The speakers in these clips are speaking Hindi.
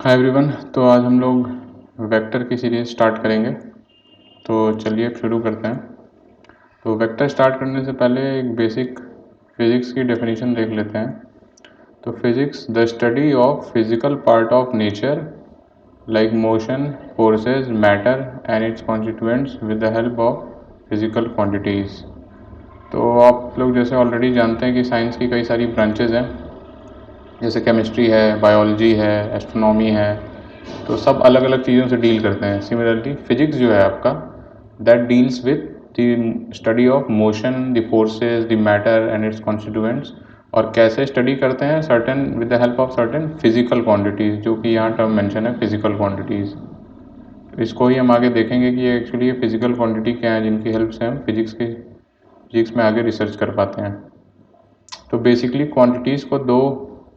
Hi everyone. तो आज हम लोग वेक्टर की सीरीज़ स्टार्ट करेंगे। तो चलिए अब शुरू करते हैं। तो वेक्टर स्टार्ट करने से पहले एक बेसिक फिज़िक्स की डेफिनेशन देख लेते हैं। तो physics the study of physical part of nature like motion, forces, matter and it's constituents with the help of physical quantities. तो आप लोग जैसे ऑलरेडी जानते हैं कि साइंस की कई सारी ब्रांचेज़ हैं, जैसे केमिस्ट्री है, बायोलॉजी है, एस्ट्रोनॉमी है। तो सब अलग अलग चीज़ों से डील करते हैं। सिमिलरली फिजिक्स जो है आपका, that deals with the study of motion, the forces, the matter and it's constituents. और कैसे स्टडी करते हैं, certain with the help of certain physical quantities, जो कि यहाँ टर्म मेंशन है फिजिकल क्वांटिटीज़। इसको ही हम आगे देखेंगे कि एक्चुअली ये फिजिकल क्वांटिटी क्या है जिनकी हेल्प से हम फिजिक्स में आगे रिसर्च कर पाते हैं। तो बेसिकली क्वांटिटीज़ को दो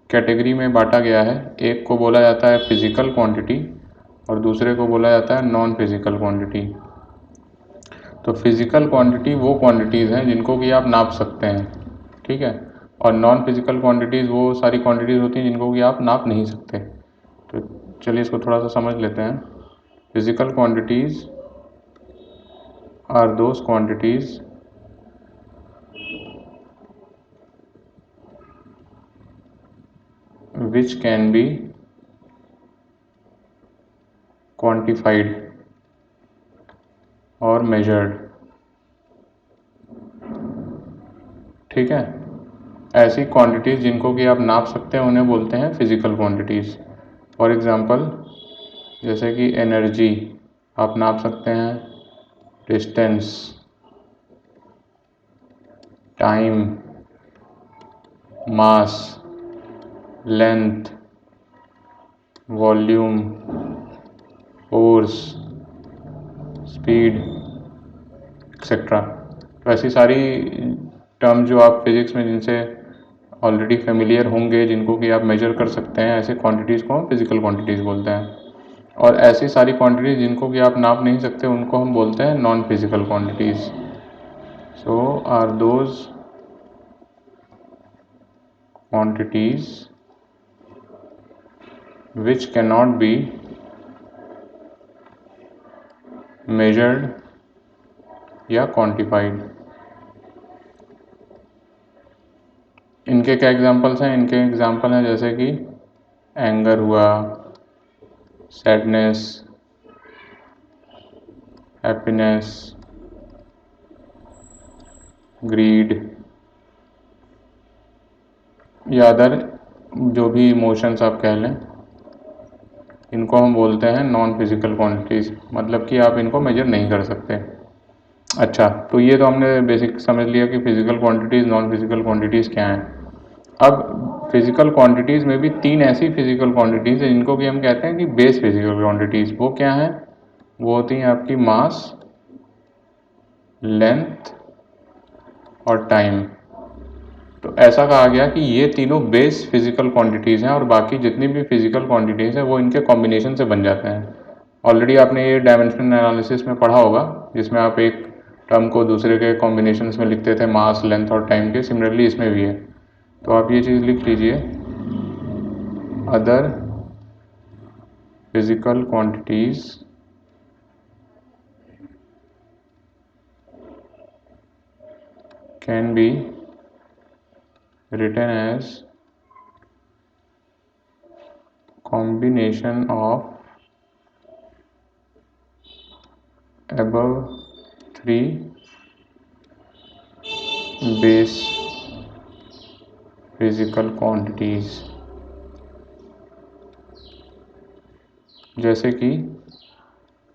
कैटेगरी में बांटा गया है। एक को बोला जाता है फिजिकल क्वांटिटी और दूसरे को बोला जाता है नॉन फिजिकल क्वांटिटी। तो फिजिकल क्वांटिटी वो क्वांटिटीज़ हैं जिनको कि आप नाप सकते हैं, ठीक है। और नॉन फिजिकल क्वांटिटीज़ वो सारी क्वांटिटीज़ होती हैं जिनको कि आप नाप नहीं सकते। तो चलिए इसको थोड़ा सा समझ लेते हैं। Physical quantities are those quantities which can be quantified और measured, ठीक है। ऐसी क्वांटिटीज़ जिनको कि आप नाप सकते हैं उन्हें बोलते हैं फिजिकल क्वांटिटीज़। फॉर एग्जांपल जैसे कि एनर्जी आप नाप सकते हैं, distance, time, mass, length, volume, force, speed etcetera. तो ऐसी सारी टर्म जो आप फिज़िक्स में जिनसे ऑलरेडी फेमिलियर होंगे, जिनको कि आप मेजर कर सकते हैं, ऐसे क्वांटिटीज़ को हम फिजिकल क्वांटिटीज़ बोलते हैं। और ऐसी सारी क्वांटिटीज़ जिनको कि आप नाप नहीं सकते उनको हम बोलते हैं non physical quantities. So are those quantities which cannot be measured या quantified। इनके क्या एग्जांपल्स हैं? इनके एग्जांपल हैं जैसे कि एंगर हुआ, सैडनेस, हैप्पीनेस, ग्रीड या अदर जो भी इमोशंस आप कह लें, इनको हम बोलते हैं नॉन फिजिकल क्वांटिटीज़। मतलब कि आप इनको मेजर नहीं कर सकते। अच्छा, तो ये तो हमने बेसिक समझ लिया कि physical quantities, non physical quantities क्या हैं। अब फिजिकल क्वांटिटीज़ में भी तीन ऐसी फिजिकल क्वांटिटीज़ हैं जिनको कि हम कहते हैं कि बेस फिजिकल क्वांटिटीज़। वो क्या हैं? वो होती हैं आपकी मास, लेंथ और टाइम। तो ऐसा कहा गया कि ये तीनों बेस फिजिकल क्वांटिटीज़ हैं और बाकी जितनी भी फिजिकल क्वांटिटीज़ हैं वो इनके कॉम्बिनेशन से बन जाते हैं। ऑलरेडी आपने ये डायमेंशनल एनालिसिस में पढ़ा होगा, जिसमें आप एक टर्म को दूसरे के कॉम्बिनेशंस में लिखते थे, मास, लेंथ और टाइम के। सिमिलरली इसमें भी है। तो आप ये चीज़ लिख लीजिए, other physical quantities can be written as combination of above three base physical quantities। जैसे कि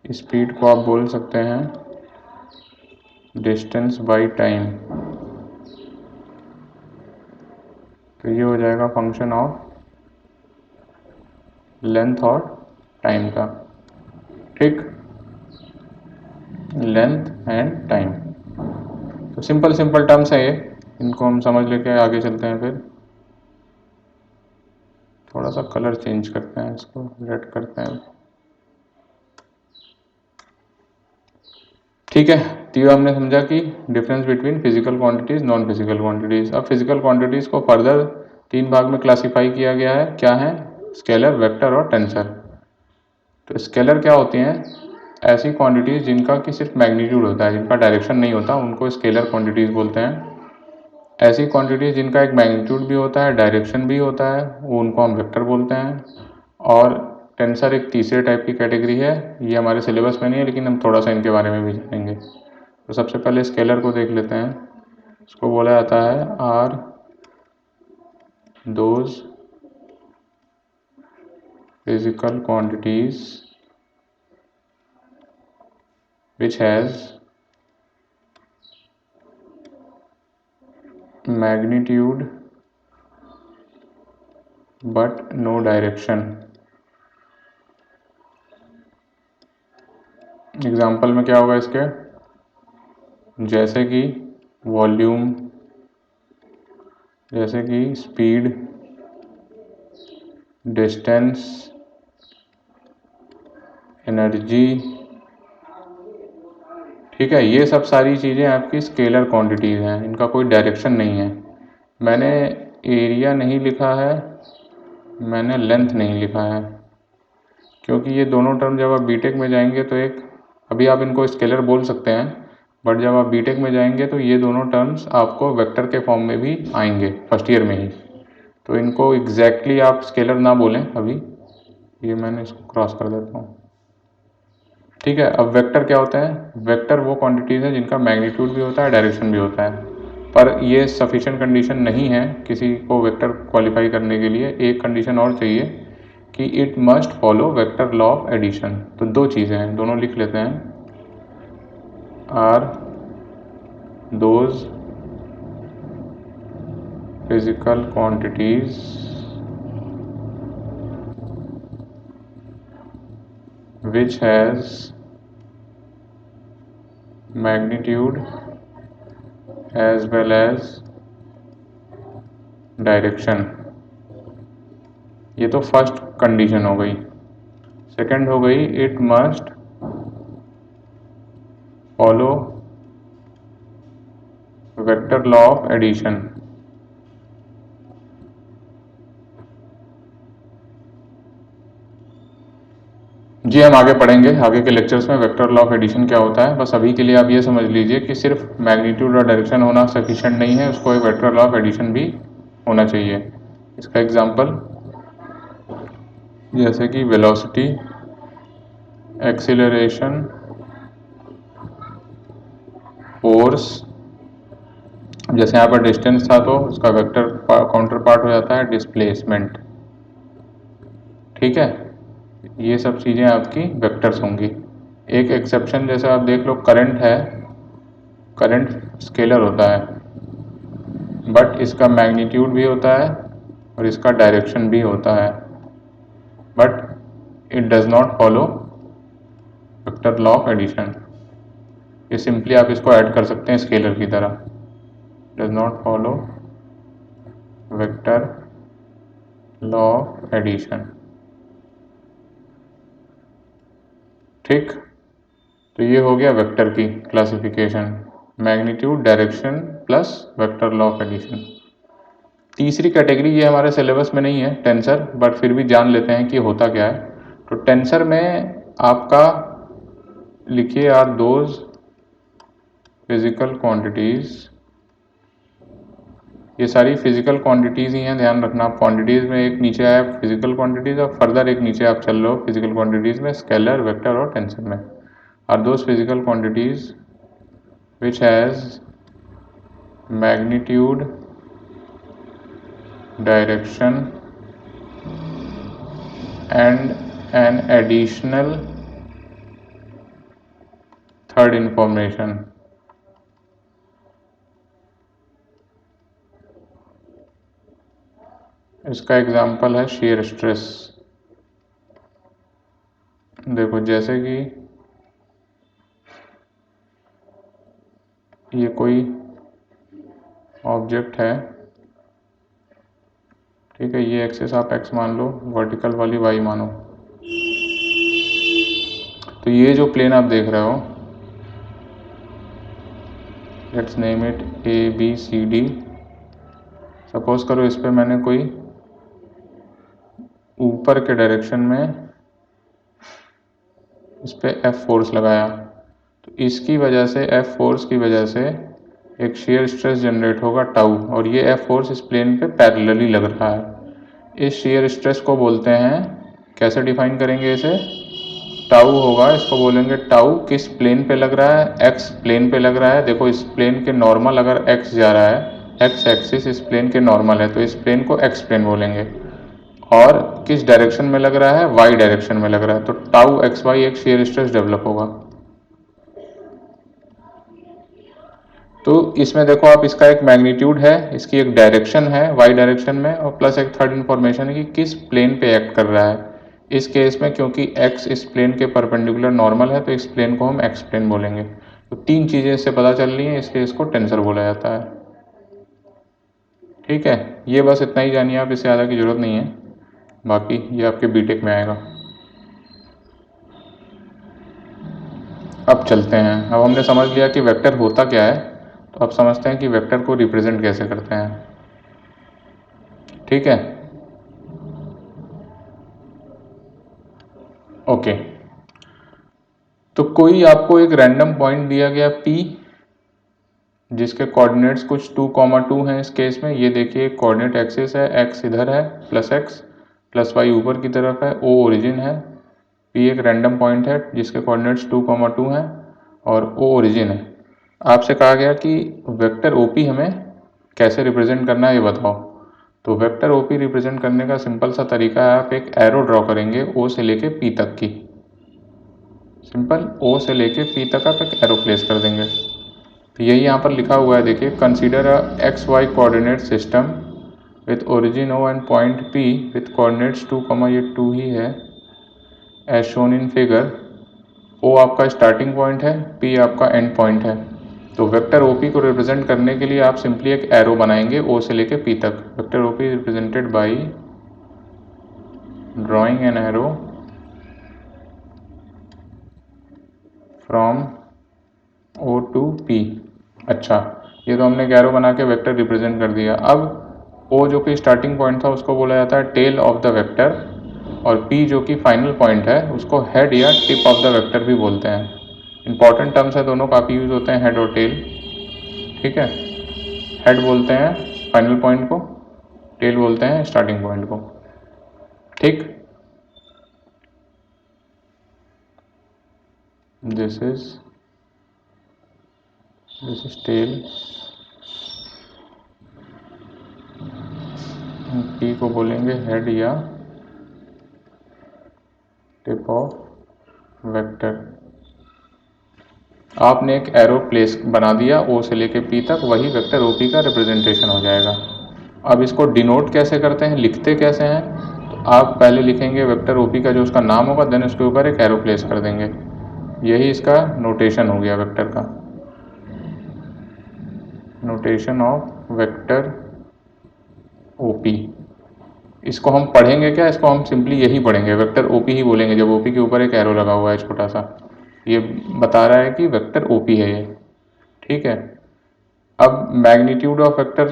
स्पीड को आप बोल सकते हैं डिस्टेंस बाई टाइम। तो ये हो जाएगा फंक्शन ऑफ लेंथ और टाइम का, ठीक, लेंथ एंड टाइम। तो सिंपल टर्म्स है ये, इनको हम समझ लेके आगे चलते हैं। फिर थोड़ा सा कलर चेंज करते हैं, इसको रेड करते हैं, ठीक है। तो ये हमने समझा कि difference between physical quantities, non physical quantities. अब फिजिकल क्वांटिटीज़ को फर्दर तीन भाग में क्लासीफाई किया गया है। क्या है? स्केलर, वेक्टर और टेंसर। तो स्केलर क्या होती हैं? ऐसी क्वांटिटीज़ जिनका कि सिर्फ मैग्नीट्यूड होता है, जिनका डायरेक्शन नहीं होता, उनको स्केलर क्वांटिटीज़ बोलते हैं। ऐसी क्वांटिटीज़ जिनका एक मैग्नीट्यूड भी होता है, डायरेक्शन भी होता है, वो उनको हम वेक्टर बोलते हैं। और टेंसर एक तीसरे टाइप की कैटेगरी है, ये हमारे सिलेबस में नहीं है लेकिन हम थोड़ा सा इनके बारे में भी जानेंगे। तो सबसे पहले स्केलर को देख लेते हैं। इसको बोला जाता है are those physical quantities which has magnitude but no direction. Example में क्या होगा इसके? जैसे कि वॉल्यूम, जैसे कि स्पीड, डिस्टेंस, एनर्जी। ठीक है, ये सब सारी चीज़ें आपकी स्केलर क्वांटिटीज़ हैं, इनका कोई डायरेक्शन नहीं है। मैंने एरिया नहीं लिखा है, मैंने लेंथ नहीं लिखा है, क्योंकि ये दोनों टर्म जब आप बीटेक में जाएंगे तो एक, अभी आप इनको स्केलर बोल सकते हैं, बट जब आप बीटेक में जाएंगे तो ये दोनों टर्म्स आपको वेक्टर के फॉर्म में भी आएंगे फर्स्ट ईयर में ही। तो इनको एग्जैक्टली आप स्केलर ना बोलें अभी, ये मैंने इसको क्रॉस कर देता हूँ। ठीक है, अब वेक्टर क्या होता है? वेक्टर वो क्वांटिटीज़ है जिनका मैग्नीट्यूड भी होता है, डायरेक्शन भी होता है। पर ये सफिशिएंट कंडीशन नहीं है किसी को वेक्टर क्वालिफाई करने के लिए। एक कंडीशन और चाहिए कि it must follow vector law of addition. तो दो चीज़ें हैं, दोनों लिख लेते हैं। Are those physical quantities which has magnitude as well as direction. ये तो फर्स्ट कंडीशन हो गई। सेकंड हो गई, it must follow vector law of addition. जी, हम आगे पढ़ेंगे, आगे के लेक्चर्स में वेक्टर लॉ ऑफ एडिशन क्या होता है। बस अभी के लिए आप ये समझ लीजिए कि सिर्फ मैग्नीट्यूड और डायरेक्शन होना सफिशिएंट नहीं है, उसको एक वेक्टर लॉ ऑफ एडिशन भी होना चाहिए। इसका एग्जांपल जैसे कि वेलोसिटी, एक्सीलरेशन, फोर्स। जैसे यहाँ पर डिस्टेंस था तो उसका वेक्टर काउंटर पार्ट हो जाता है डिस्प्लेसमेंट। ठीक है, ये सब चीज़ें आपकी वेक्टर्स होंगी। एक एक्सेप्शन जैसे आप देख लो, करंट है, करंट स्केलर होता है, बट इसका मैग्नीट्यूड भी होता है और इसका डायरेक्शन भी होता है, but it does not follow vector law of addition. ये सिंपली आप इसको ऐड कर सकते हैं स्केलर की तरह, does not follow vector law of addition. ठीक, तो ये हो गया वेक्टर की classification, magnitude, direction plus vector law of addition. तीसरी कैटेगरी, ये हमारे सिलेबस में नहीं है, टेंसर, बट फिर भी जान लेते हैं कि होता क्या है। तो टेंसर में आपका लिखिए आर दोज फिजिकल क्वांटिटीज। ये सारी फिजिकल क्वांटिटीज़ ही हैं, ध्यान रखना। आप क्वांटिटीज़ में एक नीचे आया फिजिकल क्वांटिटीज़ और फर्दर एक नीचे आप चल रहे हो फिजिकल क्वांटिटीज़ में, स्केलर, वेक्टर और टेंसर में। Are those physical quantities which has magnitude, direction and an additional third information। इसका एग्जाम्पल है shear स्ट्रेस। देखो, जैसे कि ये कोई ऑब्जेक्ट है, ठीक है, ये एक्सिस आप x मान लो, वर्टिकल वाली y मानो। तो ये जो प्लेन आप देख रहे हो, let's name it ABCD। Suppose करो इस पे मैंने कोई ऊपर के डायरेक्शन में इस पर F फोर्स लगाया, तो इसकी वजह से F फोर्स की वजह से एक शेयर स्ट्रेस जनरेट होगा टाउ, और ये F फोर्स इस प्लेन पे पैरेलली लग रहा है। इस शेयर स्ट्रेस को बोलते हैं, कैसे डिफाइन करेंगे इसे, टाउ होगा, इसको बोलेंगे टाउ किस प्लेन पे लग रहा है, एक्स प्लेन पे लग रहा है। देखो इस प्लेन के नॉर्मल अगर एक्स जा रहा है, एक्स एक्सिस इस प्लेन के नॉर्मल है, तो इस प्लेन को एक्स प्लेन बोलेंगे। और किस डायरेक्शन में लग रहा है, वाई डायरेक्शन में लग रहा है, तो टाउ एक्स वाई एक शेयर स्ट्रेस डेवलप होगा। तो इसमें देखो आप, इसका एक मैग्नीट्यूड है, इसकी एक डायरेक्शन है वाई डायरेक्शन में, और प्लस एक थर्ड इन्फॉर्मेशन है कि किस प्लेन पे एक्ट कर रहा है। इस केस में क्योंकि x इस प्लेन के परपेंडिकुलर नॉर्मल है, तो इस प्लेन को हम एक्स प्लेन बोलेंगे। तो तीन चीज़ें इससे पता चल रही हैं, इसलिए इसको टेंसर बोला जाता है। ठीक है, ये बस इतना ही जानिए आप, इससे ज़्यादा की ज़रूरत नहीं है, बाकी ये आपके बीटेक में आएगा। अब चलते हैं, अब हमने समझ लिया कि वेक्टर होता क्या है, तो अब समझते हैं कि वेक्टर को रिप्रेजेंट कैसे करते हैं। ठीक है, ओके। तो कोई आपको एक रैंडम पॉइंट दिया गया P, जिसके कोऑर्डिनेट्स कुछ 2,2 हैं इस केस में। ये देखिए कोऑर्डिनेट एक्सिस है, x इधर है प्लस y ऊपर की तरफ है, O ओरिजिन है। P एक रैंडम पॉइंट है जिसके कोऑर्डिनेट्स 2,2 हैं और O ओरिजिन है। आपसे कहा गया कि वेक्टर OP हमें कैसे रिप्रेजेंट करना है ये बताओ। तो वेक्टर OP रिप्रेजेंट करने का सिंपल सा तरीका है, आप एक एरो ड्रॉ करेंगे O से लेके P तक की। सिंपल, O से लेके P तक आप एक एरो प्लेस कर देंगे। तो यही यहाँ पर लिखा हुआ है, देखिए, consider a X Y coordinate system with origin O and point P with coordinates 2, ये 2 ही है, as shown in figure. O आपका स्टार्टिंग पॉइंट है, P आपका एंड पॉइंट है। तो वेक्टर OP को रिप्रेजेंट करने के लिए आप सिंपली एक एरो बनाएंगे O से लेके P तक। Vector OP represented by drawing an arrow from O to P। अच्छा, ये तो हमने एक एरो बना के वेक्टर रिप्रेजेंट कर दिया। अब O जो कि स्टार्टिंग पॉइंट था उसको बोला जाता है टेल ऑफ द वेक्टर, और P जो कि फाइनल पॉइंट है उसको हेड या टिप ऑफ द वेक्टर भी बोलते हैं। इंपॉर्टेंट टर्म्स है, दोनों काफ़ी यूज होते हैं, हेड और टेल। ठीक है, हेड बोलते हैं फाइनल पॉइंट को, टेल बोलते हैं स्टार्टिंग पॉइंट को। ठीक, दिस इज टेल, P को बोलेंगे हेड या टिप ऑफ वेक्टर। आपने एक एरो प्लेस बना दिया O से लेके P तक, वही वेक्टर OP का रिप्रेजेंटेशन हो जाएगा। अब इसको डिनोट कैसे करते हैं, लिखते कैसे हैं, तो आप पहले लिखेंगे वेक्टर OP का जो उसका नाम होगा, देन उसके ऊपर एक एरो प्लेस कर देंगे। यही इसका नोटेशन हो गया वेक्टर का, नोटेशन ऑफ वेक्टर OP। इसको हम पढ़ेंगे क्या, इसको हम सिंपली यही पढ़ेंगे, वेक्टर OP ही बोलेंगे जब OP के ऊपर एक एरो लगा हुआ है छोटा सा। ये बता रहा है कि वेक्टर OP है ये। ठीक है, अब मैग्नीट्यूड ऑफ वेक्टर,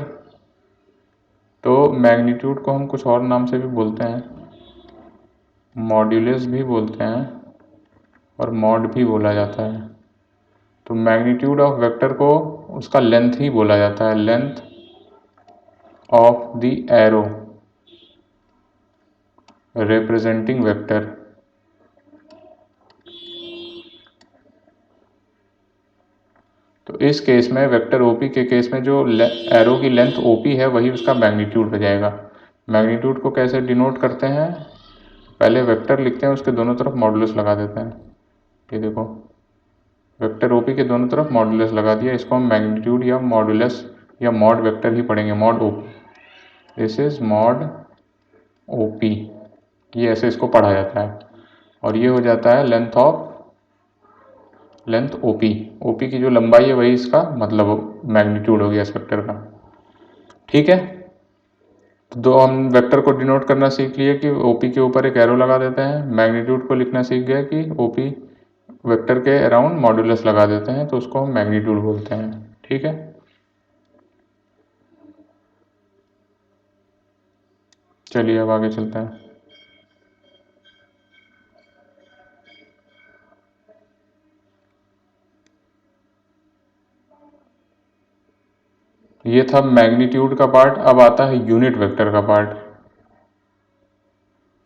तो मैग्नीट्यूड को हम कुछ और नाम से भी बोलते हैं, मॉड्यूलस भी बोलते हैं और मॉड भी बोला जाता है। तो मैग्नीट्यूड ऑफ वेक्टर को उसका लेंथ ही बोला जाता है, length of the arrow representing vector. तो इस केस में वेक्टर OP के केस में जो एरो की लेंथ OP है वही उसका मैग्नीट्यूड हो जाएगा। मैग्नीट्यूड को कैसे डिनोट करते हैं, पहले वेक्टर लिखते हैं, उसके दोनों तरफ मॉडुलस लगा देते हैं। ये देखो, वेक्टर OP के दोनों तरफ मॉडुलस लगा दिया, इसको हम मैग्नीट्यूड या मॉडुलस या मॉड वेक्टर ही पढ़ेंगे, mod OP। This is mod OP, ये ऐसे इसको पढ़ा जाता है। और ये हो जाता है लेंथ OP की जो लंबाई है वही इसका मतलब मैग्नीट्यूड हो गया इस वेक्टर का। ठीक है, तो हम वेक्टर को डिनोट करना सीख लिए कि OP के ऊपर एक एरो लगा देते हैं, मैग्नीट्यूड को लिखना सीख गए कि OP वेक्टर के अराउंड मॉडुलस लगा देते हैं, तो उसको हम मैग्नीट्यूड बोलते हैं। ठीक है, चलिए अब आगे चलते हैं। ये था मैग्नीट्यूड का पार्ट। अब आता है यूनिट वेक्टर का पार्ट,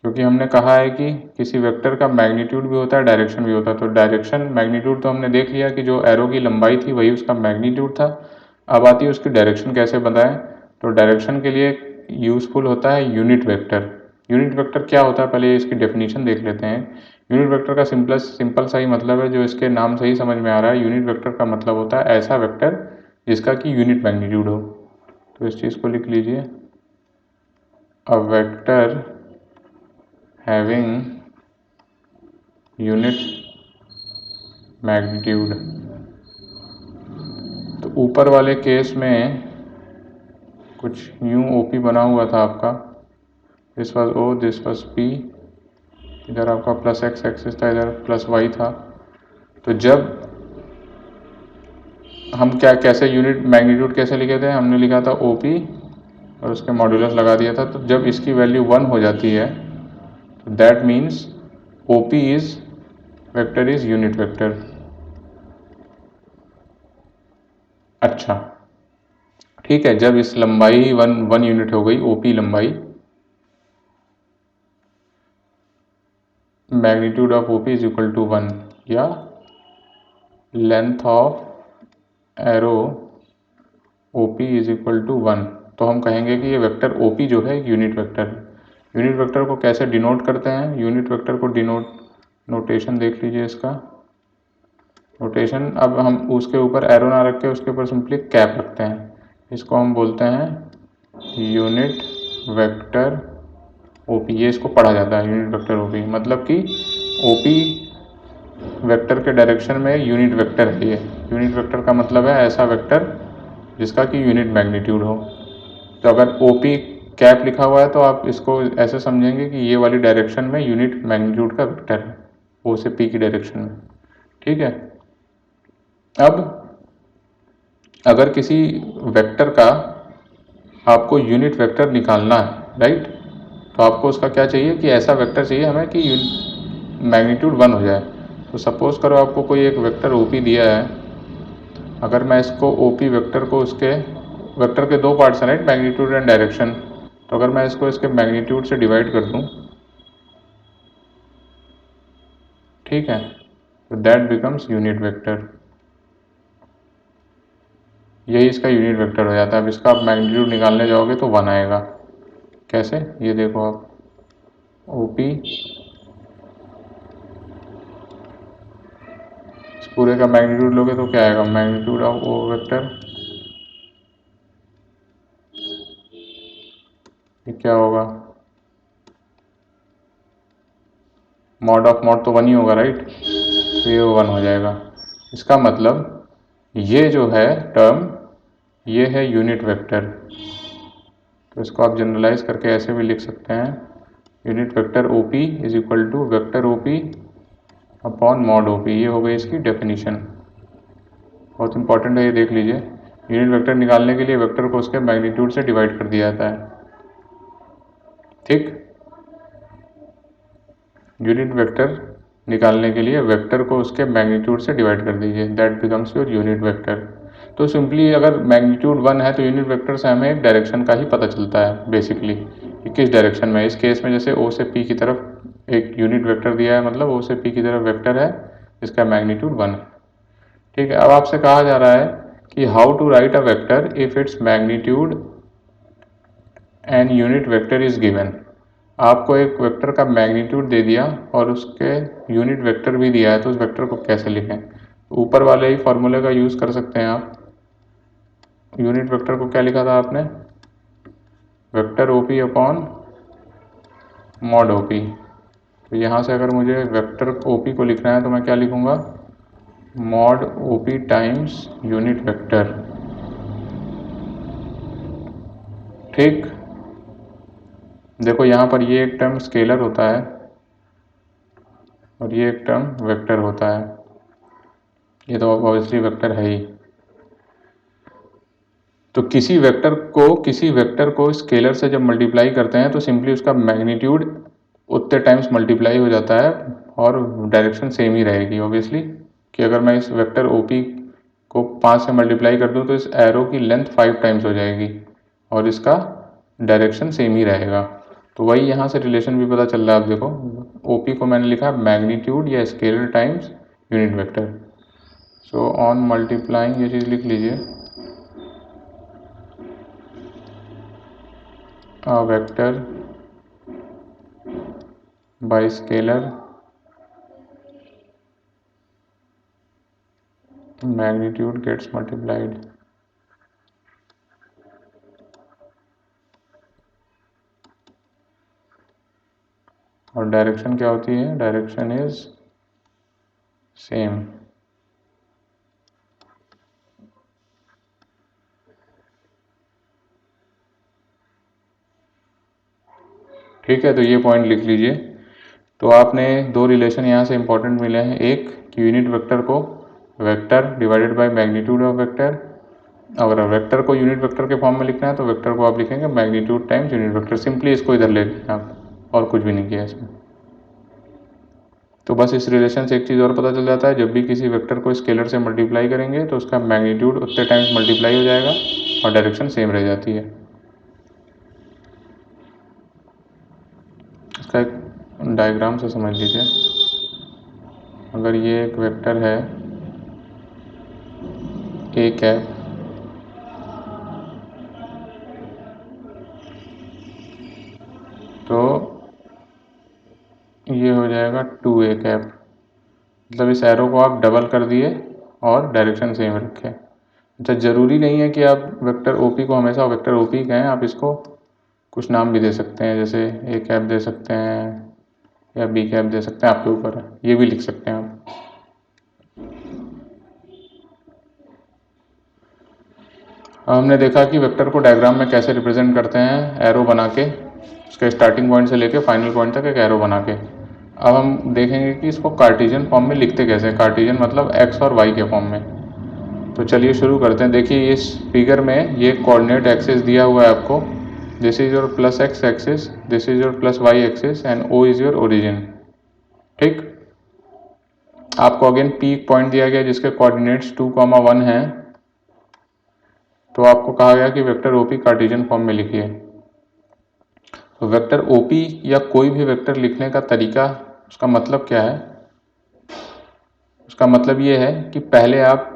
क्योंकि हमने कहा है कि किसी वेक्टर का मैग्नीट्यूड भी होता है, डायरेक्शन भी होता है। तो डायरेक्शन मैग्नीट्यूड तो हमने देख लिया कि जो एरो की लंबाई थी वही उसका मैग्नीट्यूड था। अब आती है उसकी डायरेक्शन कैसे बताएं। तो डायरेक्शन के लिए यूज़फुल होता है यूनिट वेक्टर। यूनिट वेक्टर क्या होता है, पहले इसकी डेफिनेशन देख लेते हैं। यूनिट वेक्टर का सिंपल सा ही मतलब है, जो इसके नाम से ही समझ में आ रहा है। यूनिट वेक्टर का मतलब होता है ऐसा वेक्टर जिसका कि यूनिट मैग्नीट्यूड हो। तो इस चीज़ को लिख लीजिए, a vector having unit magnitude. तो ऊपर वाले केस में कुछ यूं ओपी बना हुआ था आपका, this was O, this was P, इधर आपका प्लस एक्स एक्सिस था, इधर प्लस वाई था। तो जब हम कैसे यूनिट मैग्नीट्यूड कैसे लिखे थे, हमने लिखा था ओ पी और उसके मॉड्यूलस लगा दिया था। तो जब इसकी वैल्यू 1 हो जाती है तो that means O P is vector is unit vector. अच्छा ठीक है, जब इस लंबाई वन यूनिट हो गई, ओपी लंबाई, magnitude of OP is equal to 1, या length of arrow OP is equal to 1, तो हम कहेंगे कि ये वेक्टर ओपी जो है यूनिट वेक्टर है। यूनिट वेक्टर को कैसे डिनोट करते हैं, यूनिट वेक्टर को नोटेशन देख लीजिए इसका। नोटेशन, अब हम उसके ऊपर एरो ना रख के उसके ऊपर सिंपली कैप रखते हैं। इसको हम बोलते हैं यूनिट वेक्टर ओपी। ये इसको पढ़ा जाता है यूनिट वेक्टर ओपी, मतलब कि ओपी वेक्टर के डायरेक्शन में यूनिट वेक्टर है। ये यूनिट वेक्टर का मतलब है ऐसा वेक्टर जिसका कि यूनिट मैग्नीट्यूड हो। तो अगर ओपी कैप लिखा हुआ है तो आप इसको ऐसे समझेंगे कि ये वाली डायरेक्शन में यूनिट मैग्नीट्यूड का वेक्टर है, ओ से पी की डायरेक्शन में। ठीक है। अब अगर किसी वेक्टर का आपको यूनिट वेक्टर निकालना है, राइट, तो आपको उसका क्या चाहिए कि ऐसा वेक्टर चाहिए हमें कि मैग्नीट्यूड 1 हो जाए। तो सपोज करो आपको कोई एक वेक्टर ओपी दिया है। अगर मैं इसको ओपी वेक्टर को, उसके वेक्टर के दो पार्ट्स हैं राइट, मैग्नीट्यूड एंड डायरेक्शन। तो अगर मैं इसको इसके मैग्नीट्यूड से डिवाइड कर दूं, ठीक है, तो दैट बिकम्स यूनिट वेक्टर। यही इसका यूनिट वेक्टर हो जाता है। अब इसका आप मैग्नीट्यूड निकालने जाओगे तो 1 आएगा। कैसे, ये देखो आप, ओपी इस पूरे का मैग्नीट्यूड लोगे तो क्या आएगा, मैग्नीट्यूड ऑफ ओ वेक्टर, ये क्या होगा, मॉड ऑफ मॉड तो 1 ही होगा राइट, तो ये 1 हो जाएगा। इसका मतलब ये जो है टर्म, ये है यूनिट वेक्टर। तो इसको आप जनरलाइज करके ऐसे भी लिख सकते हैं, unit vector OP is equal to vector OP upon mod OP. ये हो गई इसकी डेफिनेशन। बहुत इंपॉर्टेंट है, ये देख लीजिए। यूनिट वेक्टर निकालने के लिए वेक्टर को उसके मैग्नीट्यूड से डिवाइड कर दिया जाता है। ठीक, यूनिट वेक्टर निकालने के लिए वेक्टर को उसके मैग्नीट्यूड से डिवाइड कर दीजिए, that becomes your unit vector. तो सिंपली अगर मैग्नीट्यूड 1 है तो यूनिट वेक्टर से हमें एक डायरेक्शन का ही पता चलता है बेसिकली, कि किस डायरेक्शन में। इस केस में जैसे ओ से पी की तरफ एक यूनिट वेक्टर दिया है, मतलब ओ से पी की तरफ वेक्टर है जिसका मैग्नीट्यूड 1 है। ठीक है। अब आपसे कहा जा रहा है कि how to write a vector if its magnitude and unit vector is given. आपको एक वेक्टर का मैग्नीट्यूड दे दिया और उसके यूनिट वेक्टर भी दिया है, तो उस वेक्टर को कैसे लिखें। ऊपर वाले ही फॉर्मूले का यूज़ कर सकते हैं आप। यूनिट वेक्टर को क्या लिखा था आपने, vector OP upon mod OP. तो यहाँ से अगर मुझे वेक्टर ओपी को लिखना है तो मैं क्या लिखूँगा, mod OP times unit vector. ठीक, देखो यहाँ पर ये एक टर्म स्केलर होता है और ये एक टर्म वेक्टर होता है। ये तो ऑब्वियसली वेक्टर है ही। तो किसी वेक्टर को स्केलर से जब मल्टीप्लाई करते हैं तो सिंपली उसका मैग्नीट्यूड उतने टाइम्स मल्टीप्लाई हो जाता है और डायरेक्शन सेम ही रहेगी ऑब्वियसली। कि अगर मैं इस वेक्टर ओपी को 5 से मल्टीप्लाई कर दूँ तो इस एरो की लेंथ 5 टाइम्स हो जाएगी और इसका डायरेक्शन सेम ही रहेगा। तो वही यहाँ से रिलेशन भी पता चल रहा है। आप देखो OP को मैंने लिखा मैग्नीट्यूड या scalar times unit vector. So on multiplying, ये चीज़ लिख लीजिए, a vector by scalar magnitude gets multiplied। और डायरेक्शन क्या होती है? Direction is same. ठीक है, तो ये पॉइंट लिख लीजिए। तो आपने दो रिलेशन यहाँ से इंपॉर्टेंट मिले हैं, एक कि यूनिट वेक्टर को vector divided by magnitude of vector, अगर वेक्टर को यूनिट वेक्टर के फॉर्म में लिखना है तो वेक्टर को आप लिखेंगे magnitude times unit vector. Simply इसको इधर ले लें आप, और कुछ भी नहीं किया इसमें। तो बस इस रिलेशन से एक चीज़ और पता चल जाता है, जब भी किसी वेक्टर को स्केलर से मल्टीप्लाई करेंगे तो उसका मैग्नीट्यूड उतने टाइम्स मल्टीप्लाई हो जाएगा और डायरेक्शन सेम रह जाती है। इसका एक डायग्राम से समझ लीजिए। अगर ये एक वेक्टर है ए कैप, तो ये हो जाएगा 2a कैप। मतलब इस एरो को आप डबल कर दिए और डायरेक्शन सेम रखे। अच्छा, ज़रूरी नहीं है कि आप वेक्टर OP को हमेशा वेक्टर OP कहें, आप इसको कुछ नाम भी दे सकते हैं, जैसे A कैप दे सकते हैं या B कैप दे सकते हैं, आपके ऊपर है, ये भी लिख सकते हैं आप। हमने देखा कि वेक्टर को डायग्राम में कैसे रिप्रेजेंट करते हैं, एरो बना के, उसके स्टार्टिंग पॉइंट से लेके फाइनल पॉइंट तक एक एरो बना के। अब हम देखेंगे कि इसको कार्टेशियन फॉर्म में लिखते कैसे। कार्टेशियन मतलब x और y के फॉर्म में। तो चलिए शुरू करते हैं। देखिए इस फिगर में ये कोऑर्डिनेट एक्सिस दिया हुआ है आपको, this is your plus x axis, this is your plus y axis and O is your origin. ठीक, आपको अगेन P पॉइंट दिया गया जिसके कोऑर्डिनेट्स 2,1 हैं। तो आपको कहा गया कि वेक्टर OP कार्टेशियन फॉर्म में लिखिए। तो वेक्टर OP या कोई भी वेक्टर लिखने का तरीका, उसका मतलब क्या है? उसका मतलब ये है कि पहले आप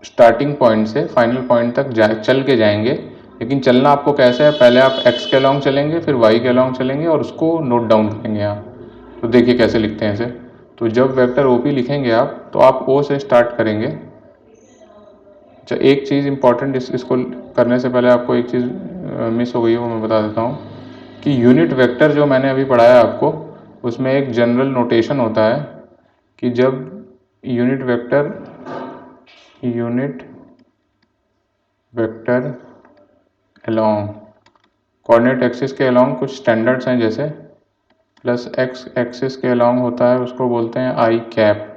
स्टार्टिंग पॉइंट से फाइनल पॉइंट तक चल के जाएंगे, लेकिन चलना आपको कैसे है? पहले आप x के अलॉन्ग चलेंगे, फिर y के अलॉन्ग चलेंगे और उसको नोट डाउन करेंगे यहाँ। तो देखिए कैसे लिखते हैं इसे। तो जब वेक्टर OP लिखेंगे आप, तो आप O से स्टार्ट करेंगे। अच्छा, एक चीज़ इंपॉर्टेंट, इसको करने से पहले आपको एक चीज़ मिस हो गई है, वो मैं बता देता हूँ कि यूनिट वेक्टर जो मैंने अभी पढ़ाया आपको, उसमें एक जनरल नोटेशन होता है कि जब unit vector along coordinate axis के अलोंग कुछ स्टैंडर्ड्स हैं, जैसे प्लस x एक्सिस के अलोंग होता है उसको बोलते हैं i cap,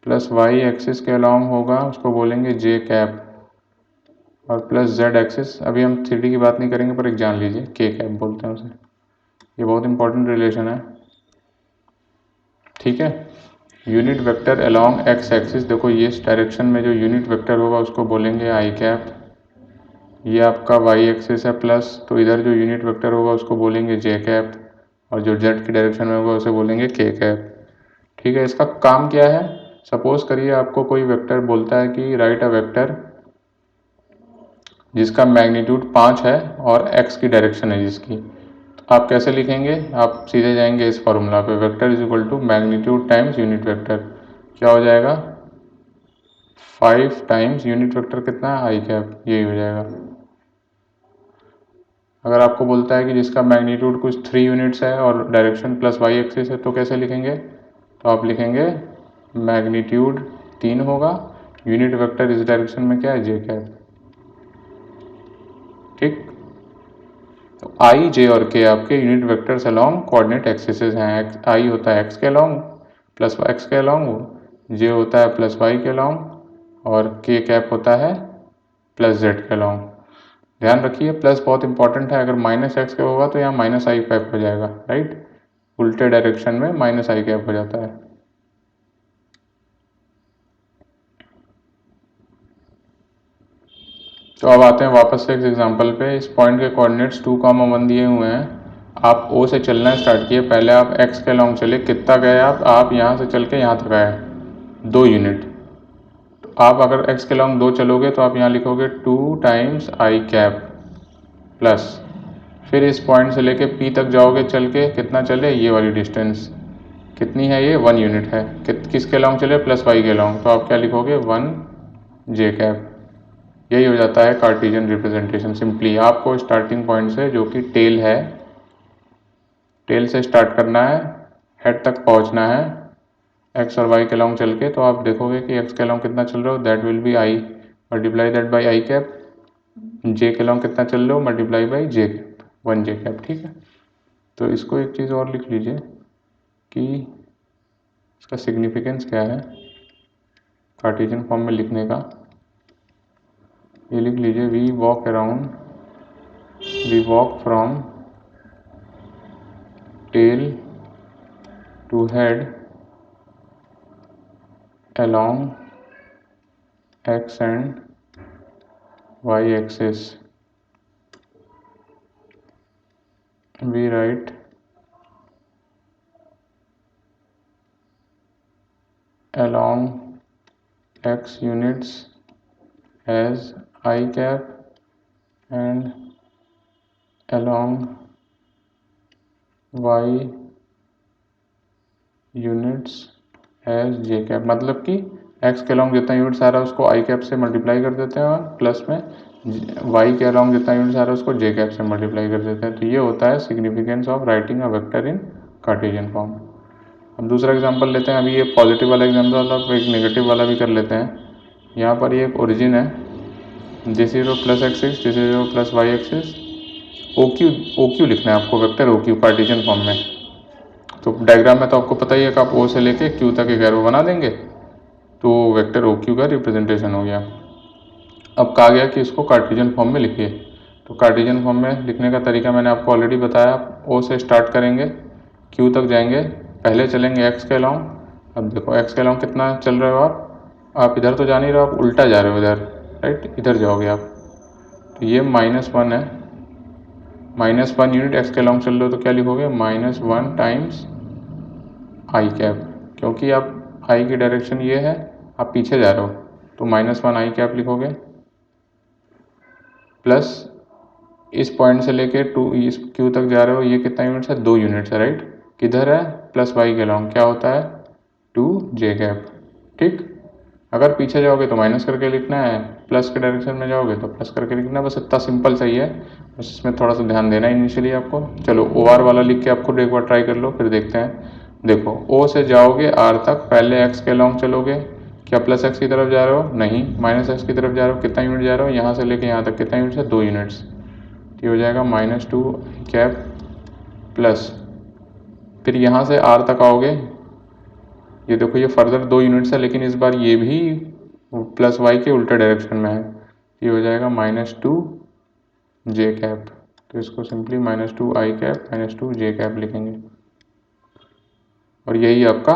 plus y axis के अलोंग होगा उसको बोलेंगे j कैप, और प्लस z एक्सिस, अभी हम 3D की बात नहीं करेंगे पर एक जान लीजिए, k कैप बोलते हैं उसे। ये बहुत इंपॉर्टेंट रिलेशन है। ठीक है, unit vector along x axis, देखो ये इस डायरेक्शन में जो यूनिट वेक्टर होगा उसको बोलेंगे i कैप। ये आपका y एक्सिस है प्लस, तो इधर जो यूनिट वेक्टर होगा उसको बोलेंगे j कैप, और जो z की डायरेक्शन में होगा उसे बोलेंगे k कैप। ठीक है, इसका काम क्या है? सपोज करिए आपको कोई वेक्टर बोलता है कि राइट अ वेक्टर जिसका मैग्नीट्यूड 5 है और x की डायरेक्शन है जिसकी, तो आप कैसे लिखेंगे? आप सीधे जाएंगे इस फॉर्मूला पे, vector is equal to magnitude times unit vector. क्या हो जाएगा? 5 टाइम्स यूनिट वेक्टर कितना है? i कैप, यही हो जाएगा। अगर आपको बोलता है कि जिसका मैग्नीट्यूड कुछ 3 यूनिट्स है और डायरेक्शन प्लस y एक्सिस है, तो कैसे लिखेंगे? तो आप लिखेंगे मैग्नीट्यूड 3 होगा, यूनिट वेक्टर इस डायरेक्शन में क्या है? j cap. ठीक, तो i, j और k आपके unit vectors along coordinate axis हैं। i होता है x के अलोंग प्लस x के अलोंग, j होता है प्लस y के अलोंग, और k कैप होता है प्लस z के अलोंग। ध्यान रखिए प्लस बहुत इंपॉर्टेंट है, अगर माइनस एक्स कैप होगा तो यहाँ माइनस आई कैप हो जाएगा, राइट, उल्टे डायरेक्शन में माइनस आई कैप हो जाता है। तो अब आते हैं वापस से इस एग्जांपल पे। इस पॉइंट के कोऑर्डिनेट्स 2,1 दिए हुए हैं। आप ओ से चलना स्टार्ट किए, पहले आप एक्स के लॉन्ग चले, कितना गए आप यहाँ से चल के यहाँ तक आए 2 यूनिट। तो आप अगर एक्स के लॉन्ग 2 चलोगे तो आप यहाँ लिखोगे 2 टाइम्स आई कैप प्लस, फिर इस पॉइंट से लेके पी तक जाओगे चल के, कितना चले, ये वाली डिस्टेंस कितनी है, ये 1 यूनिट है। किसके लॉन्ग चले, प्लस वाई के लॉन्ग, तो आप क्या लिखोगे 1 जे कैप। यही हो जाता है कार्टेशियन रिप्रेजेंटेशन। सिंपली आपको स्टार्टिंग पॉइंट से, जो कि टेल है, टेल से स्टार्ट करना है, हेड तक पहुंचना है एक्स और वाई के लॉन्ग चल के। तो आप देखोगे कि एक्स के लॉन्ग कितना चल रहे हो, that will be I, multiply that by I cap. J के लॉन्ग कितना चल रहे हो, multiply by J cap, 1 J cap. ठीक है, तो इसको एक चीज़ और लिख लीजिए कि इसका सिग्निफिकेंस क्या है कार्टेशियन फॉर्म में लिखने का। ये लिख लीजिए, we walk around, we walk from tail to head along x and y axis. We write along x units as I cap and along y units as J cap. मतलब कि x के अलॉन्ग जितना यूनिट्स आ रहा है उसको आई कैप से मल्टीप्लाई कर देते हैं और प्लस में y के अलॉन्ग जितना यूनिट्स आ रहा है उसको जे कैप से मल्टीप्लाई कर देते हैं। तो ये होता है significance of writing a vector in Cartesian form. अब दूसरा एग्जांपल लेते हैं। अभी ये पॉजिटिव वाला एग्जांपल, अब एक नेगेटिव वाला भी कर लेते हैं। यहाँ पर ये एक ओरिजिन है, this is plus axis, this is plus Y axis. O Q लिखना है आपको, vector O Q Cartesian form में। तो डायग्राम में तो आपको पता ही है कि आप ओ से लेके क्यू तक एक एरो बना देंगे तो वेक्टर ओ क्यू का रिप्रेजेंटेशन हो गया। अब कहा गया कि इसको कार्टेशियन फॉर्म में लिखिए। तो कार्टेशियन फॉर्म में लिखने का तरीका मैंने आपको ऑलरेडी बताया। आप ओ से स्टार्ट करेंगे, क्यू तक जाएंगे, पहले चलेंगे एक्स के अलॉन्ग। अब देखो एक्स के अलॉन्ग कितना चल रहे हो आप इधर तो जा नहीं रहे हो, आप उल्टा जा रहे हो इधर, राइट, इधर जाओगे आप। तो ये -1 है, -1 यूनिट एक्स के अलॉन्ग चल रहे हो तो क्या लिखोगे, -1 टाइम्स आई कैप, क्योंकि आप आई की डायरेक्शन ये है, आप पीछे जा रहे हो तो -1 आई कैप लिखोगे, प्लस इस पॉइंट से लेके इस क्यू तक जा रहे हो, ये कितना यूनिट्स है, 2 यूनिट्स है, राइट। किधर है, प्लस वाई के अलॉन्ग, क्या होता है 2 जे कैप। ठीक, अगर पीछे जाओगे तो माइनस करके लिखना है, प्लस के डायरेक्शन में जाओगे तो प्लस करके लिखना है। बस इतना सिंपल सही है, बस इसमें थोड़ा सा ध्यान देना है इनिशियली आपको। चलो ओ आर वाला लिख के आप खुद एक बार ट्राई कर लो, फिर देखते हैं। देखो ओ से जाओगे आर तक, पहले एक्स के अलॉन्ग चलोगे, क्या प्लस एक्स की तरफ जा रहे हो, नहीं, माइनस एक्स की तरफ जा रहे हो। कितना यूनिट जा रहे हो, यहाँ से लेके यहाँ तक कितना यूनिट्स है, 2 यूनिट्स। ये हो जाएगा -2 कैप प्लस, फिर यहाँ से आर तक आओगे, ये देखो ये फर्दर 2 यूनिट्स है, लेकिन इस बार ये भी प्लस वाई के उल्टे डायरेक्शन में है। ये हो जाएगा -2 जे कैप। तो इसको सिंपली -2 आई कैप -2 जे कैप लिखेंगे और यही आपका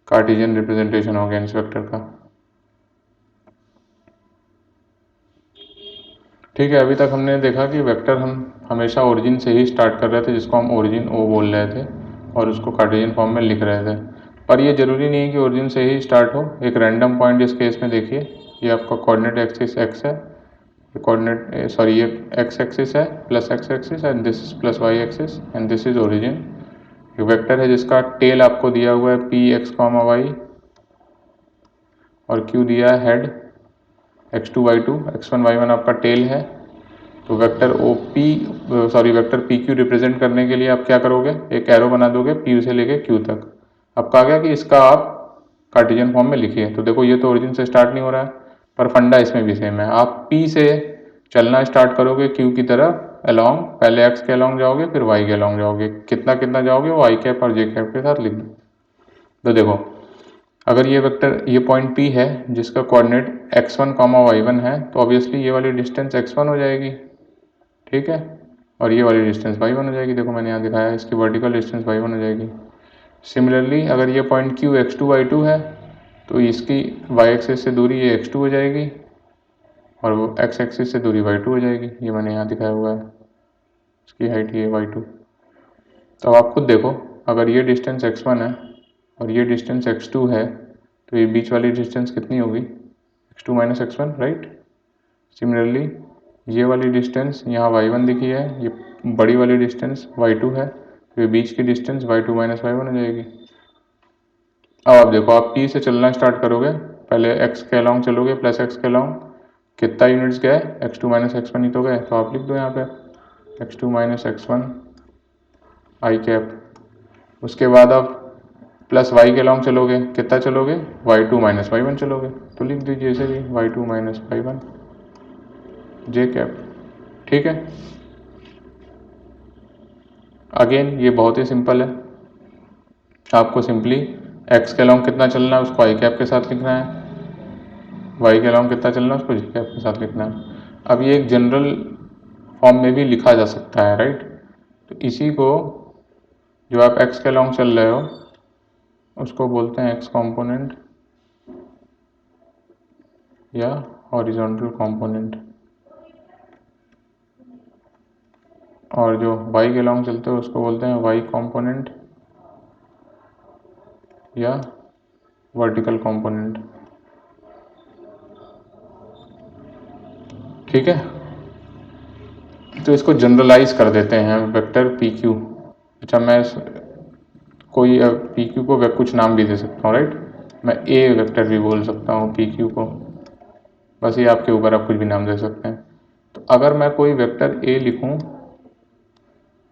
कार्टेशियन रिप्रेजेंटेशन हो गया इस वेक्टर का। ठीक है, अभी तक हमने देखा कि वेक्टर हम हमेशा ओरिजिन से ही स्टार्ट कर रहे थे, जिसको हम ओरिजिन ओ बोल रहे थे, और उसको कार्टेशियन फॉर्म में लिख रहे थे। पर ये ज़रूरी नहीं है कि ओरिजिन से ही स्टार्ट हो। एक रैंडम पॉइंट इस केस में देखिए, ये आपका कोऑर्डिनेट एक्सिस एक्स है, कोऑर्डिनेट सॉरी ये एक्स एक्सिस है, plus X axis, and this is plus Y axis, and this is origin. एक वेक्टर है जिसका टेल आपको दिया हुआ है पी एक्स कॉमा वाई, और क्यू दिया है head x2 y2, x1 y1 आपका टेल है। तो vector O P sorry vector P Q represent करने के लिए आप क्या करोगे, एक एरो बना दोगे पी से लेके क्यू तक। अब कहा गया कि इसका आप कार्टेशियन फॉर्म में लिखिए। तो देखो ये तो ओरिजिन से स्टार्ट नहीं हो रहा है, पर फंडा इसमें भी सेम है। आप पी से चलना स्टार्ट करोगे क्यू की तरफ अलॉन्ग, पहले एक्स के अलॉन्ग जाओगे, फिर वाई के अलॉन्ग जाओगे। कितना कितना जाओगे वो आई कैप और जे कैप के साथ लिख दो। तो देखो अगर ये वेक्टर, ये पॉइंट P है जिसका कोऑर्डिनेट x1 कॉमा y1 है, तो ऑब्वियसली ये वाली डिस्टेंस x1 हो जाएगी, ठीक है, और ये वाली डिस्टेंस y1 हो जाएगी। देखो मैंने यहाँ दिखाया, इसकी वर्टिकल डिस्टेंस y1 हो जाएगी। सिमिलरली अगर ये पॉइंट Q x2 y2 है तो इसकी y एक्सिस से दूरी ये x2 हो जाएगी, और वो x एक्सिस से दूरी y2 हो जाएगी, ये मैंने यहाँ दिखाया हुआ है, इसकी हाइट ये y2। तो अब आप खुद देखो, अगर ये डिस्टेंस x1 है और ये डिस्टेंस x2 है तो ये बीच वाली डिस्टेंस कितनी होगी, x2 minus x1, right. Similarly ये वाली डिस्टेंस यहाँ y1 दिखी है, ये बड़ी वाली डिस्टेंस y2 है, तो ये बीच की डिस्टेंस y2 माइनस y1 हो जाएगी। अब आप देखो, आप p से चलना स्टार्ट करोगे, पहले x के अलॉन्ग चलोगे प्लस x के अलॉन्ग, कितना यूनिट्स गए, x2 माइनस x1 ही तो गए, तो आप लिख दो यहाँ पे x2 minus x1 I cap. उसके बाद आप प्लस y के अलॉन्ग चलोगे, कितना चलोगे, y2 माइनस y1 चलोगे, तो लिख दीजिए इसे भी y2 minus y1 J cap. ठीक है, अगेन ये बहुत ही सिंपल है, आपको सिंपली x के अलॉन्ग कितना चलना है उसको आई कैप के साथ लिखना है, y के अलॉन्ग कितना चलना है उसको जे कैप के साथ लिखना है। अब ये एक जनरल फॉर्म में भी लिखा जा सकता है, राइट। तो इसी को जो आप x के अलॉन्ग चल रहे हो उसको बोलते हैं x कंपोनेंट या हॉरिजॉन्टल कंपोनेंट, और जो y के अलॉन्ग चलते हो उसको बोलते हैं y कंपोनेंट या वर्टिकल कंपोनेंट। ठीक है, तो इसको जनरलाइज कर देते हैं वेक्टर पी क्यू। अच्छा, मैं कोई पी क्यू को कुछ नाम भी दे सकता हूँ, राइट। मैं ए वेक्टर भी बोल सकता हूँ पी क्यू को, बस ये आपके ऊपर, आप कुछ भी नाम दे सकते हैं। तो अगर मैं कोई वेक्टर ए लिखूं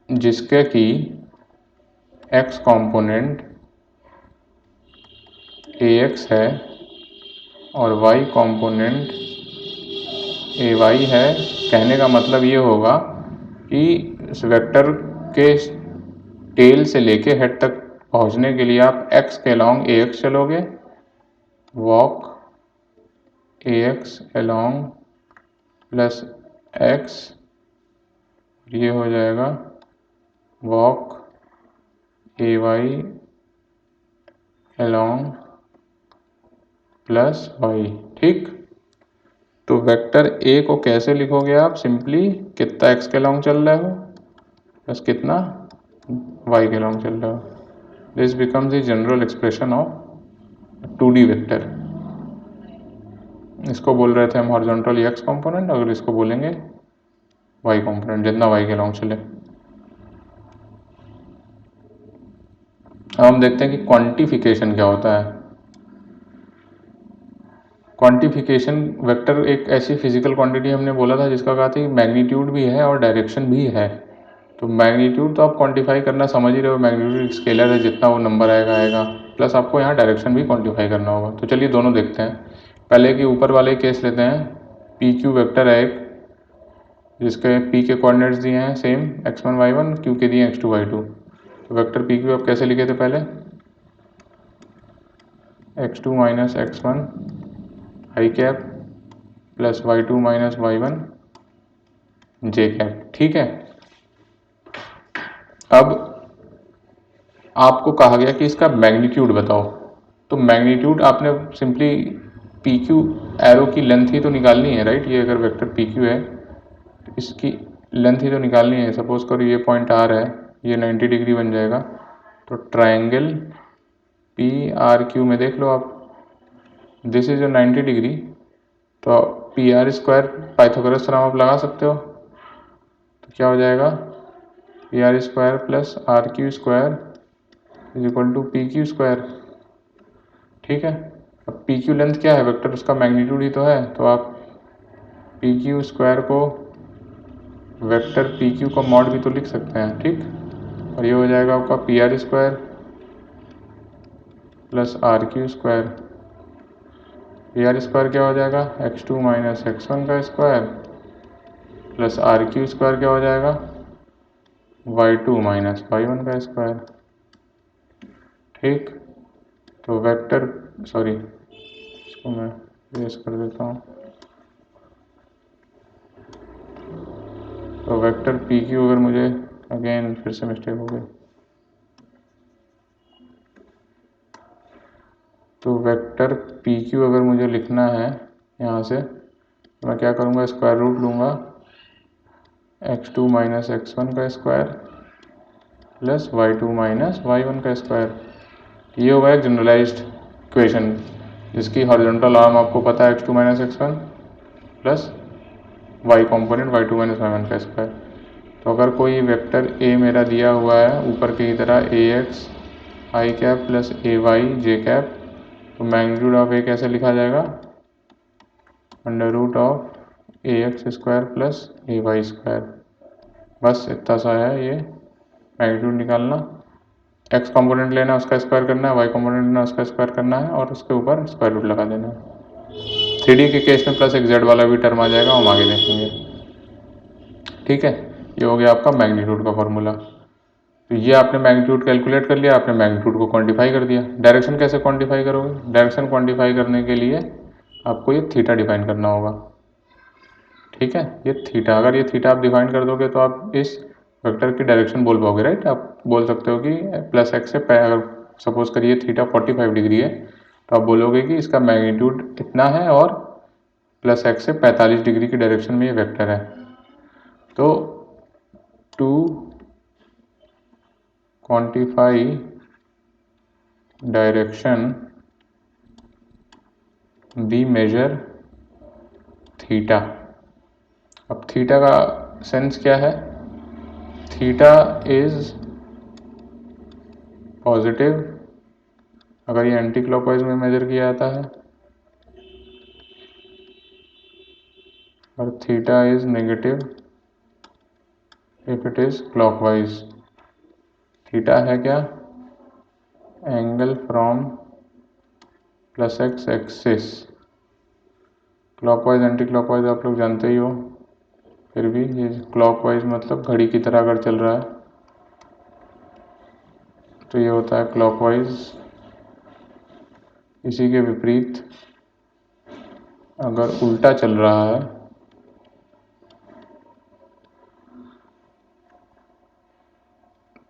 जिसके कि एक्स कंपोनेंट ए एक्स है और वाई कंपोनेंट ए वाई है, कहने का मतलब ये होगा कि इस वेक्टर के टेल से लेके हेड तक पहुंचने के लिए आप एक्स के अलॉन्ग ए एक्स चलोगे, वॉक ए एक्स अलॉन्ग प्लस एक्स, ये हो जाएगा वॉक ए वाई अलॉन्ग प्लस वाई। ठीक, तो वेक्टर ए को कैसे लिखोगे आप, सिंपली कितना एक्स के अलॉन्ग चल रहे हो प्लस कितना वाई के अलॉन्ग चल रहे हो, this becomes the general expression of 2D vector. इसको बोल रहे थे हम हॉरिजॉन्टल एक्स कंपोनेंट, अगर इसको बोलेंगे वाई कंपोनेंट, जितना वाई के अलॉन्ग चले। अब हम देखते हैं कि क्वांटिफिकेशन क्या होता है। क्वांटिफिकेशन, वेक्टर एक ऐसी फिजिकल क्वांटिटी हमने बोला था जिसका कहा था कि मैग्नीट्यूड भी है और डायरेक्शन भी है। तो मैग्नीट्यूड तो आप क्वांटिफाई करना समझ ही रहे हो, मैग्नीट्यूड स्केलर है, जितना वो नंबर आएगा आएगा, प्लस आपको यहाँ डायरेक्शन भी क्वांटिफाई करना होगा। तो चलिए दोनों देखते हैं। पहले कि ऊपर वाले केस लेते हैं, पी क्यू वेक्टर है एक, जिसके पी के कोऑर्डिनेट्स दिए हैं सेम x1 y1, क्यू के दिए x2 y2। तो वेक्टर पी क्यू आप कैसे लिखे थे पहले, x2 minus x1 I cap plus y2 minus y1 J cap. ठीक है, अब आपको कहा गया कि इसका मैग्नीट्यूड बताओ। तो मैग्नीट्यूड आपने सिंपली पी क्यू एरो की लेंथ ही तो निकालनी है, राइट। ये अगर वेक्टर पी क्यू है तो इसकी लेंथ ही तो निकालनी है। सपोज करो ये पॉइंट आर है, ये 90 डिग्री बन जाएगा। तो ट्रायंगल पी आर क्यू में देख लो आप, दिस इज 90 डिग्री, तो P R square Pythagoras theorem आप लगा सकते हो। तो क्या हो जाएगा, P R square plus R Q square is equal to P Q square. ठीक है, अब पी क्यू लेंथ क्या है वेक्टर, उसका मैग्नीट्यूड ही तो है। तो आप पी क्यू स्क्वायर को वेक्टर पी क्यू का मॉड भी तो लिख सकते हैं। ठीक, और ये हो जाएगा आपका P R square plus R Q square. P R square क्या हो जाएगा, x2 माइनस x1 का square plus R Q square क्या हो जाएगा, y2 माइनस y1 का स्क्वायर। ठीक, तो वेक्टर, सॉरी इसको मैं रेस कर देता हूँ। तो वेक्टर पी क्यू अगर मुझे, अगेन फिर से मिस्टेक हो गई, तो वेक्टर पी क्यू अगर मुझे लिखना है यहाँ से, मैं क्या करूँगा, स्क्वायर रूट लूँगा x2 माइनस x1 का square plus y2 minus y1 का स्क्वायर। ये होगा एक जनरलाइज्ड इक्वेशन जिसकी हॉरिजॉन्टल आर्म आपको पता है x2 minus x1 plus y component y2 minus y1 का स्क्वायर। तो अगर कोई वेक्टर a मेरा दिया हुआ है ऊपर की तरह ax I cap plus ay J cap, तो मैग्नीट्यूड ऑफ a कैसे लिखा जाएगा, under root of ax square plus ay square. बस इतना सा है ये मैग्नीट्यूड निकालना, x कंपोनेंट लेना उसका स्क्वायर करना है, y कंपोनेंट लेना उसका स्क्वायर करना है और उसके ऊपर स्क्वायर रूट लगा देना है। 3D के केस में प्लस एक z वाला भी टर्म आ जाएगा, हम आगे देखेंगे। ठीक है, ये हो गया आपका मैग्नीट्यूड का फॉर्मूला। तो ये आपने मैग्नीट्यूड कैलकुलेट कर लिया, आपने मैग्नीट्यूड को क्वांटिफाई कर दिया। डायरेक्शन कैसे क्वांटिफाई करोगे, डायरेक्शन क्वांटिफाई करने के लिए आपको ये थीटा डिफाइन करना होगा। ठीक है, ये थीटा, अगर ये थीटा आप डिफाइन कर दोगे तो आप इस वेक्टर की डायरेक्शन बोल पाओगे, राइट। आप बोल सकते हो कि प्लस एक्स से अगर सपोज करिए थीटा 45 डिग्री है तो आप बोलोगे कि इसका मैग्नीट्यूड इतना है और प्लस एक्स से 45 डिग्री की डायरेक्शन में ये वेक्टर है। तो to quantify direction be measure theta. अब थीटा का सेंस क्या है, थीटा इज पॉजिटिव अगर ये एंटी क्लॉकवाइज में मेजर किया जाता है और theta is negative if it is clockwise. Theta है क्या, angle from plus X axis. Clockwise anti clockwise आप लोग जानते ही हो, फिर भी ये क्लॉकवाइज मतलब घड़ी की तरह अगर चल रहा है तो ये होता है क्लॉकवाइज। इसी के विपरीत अगर उल्टा चल रहा है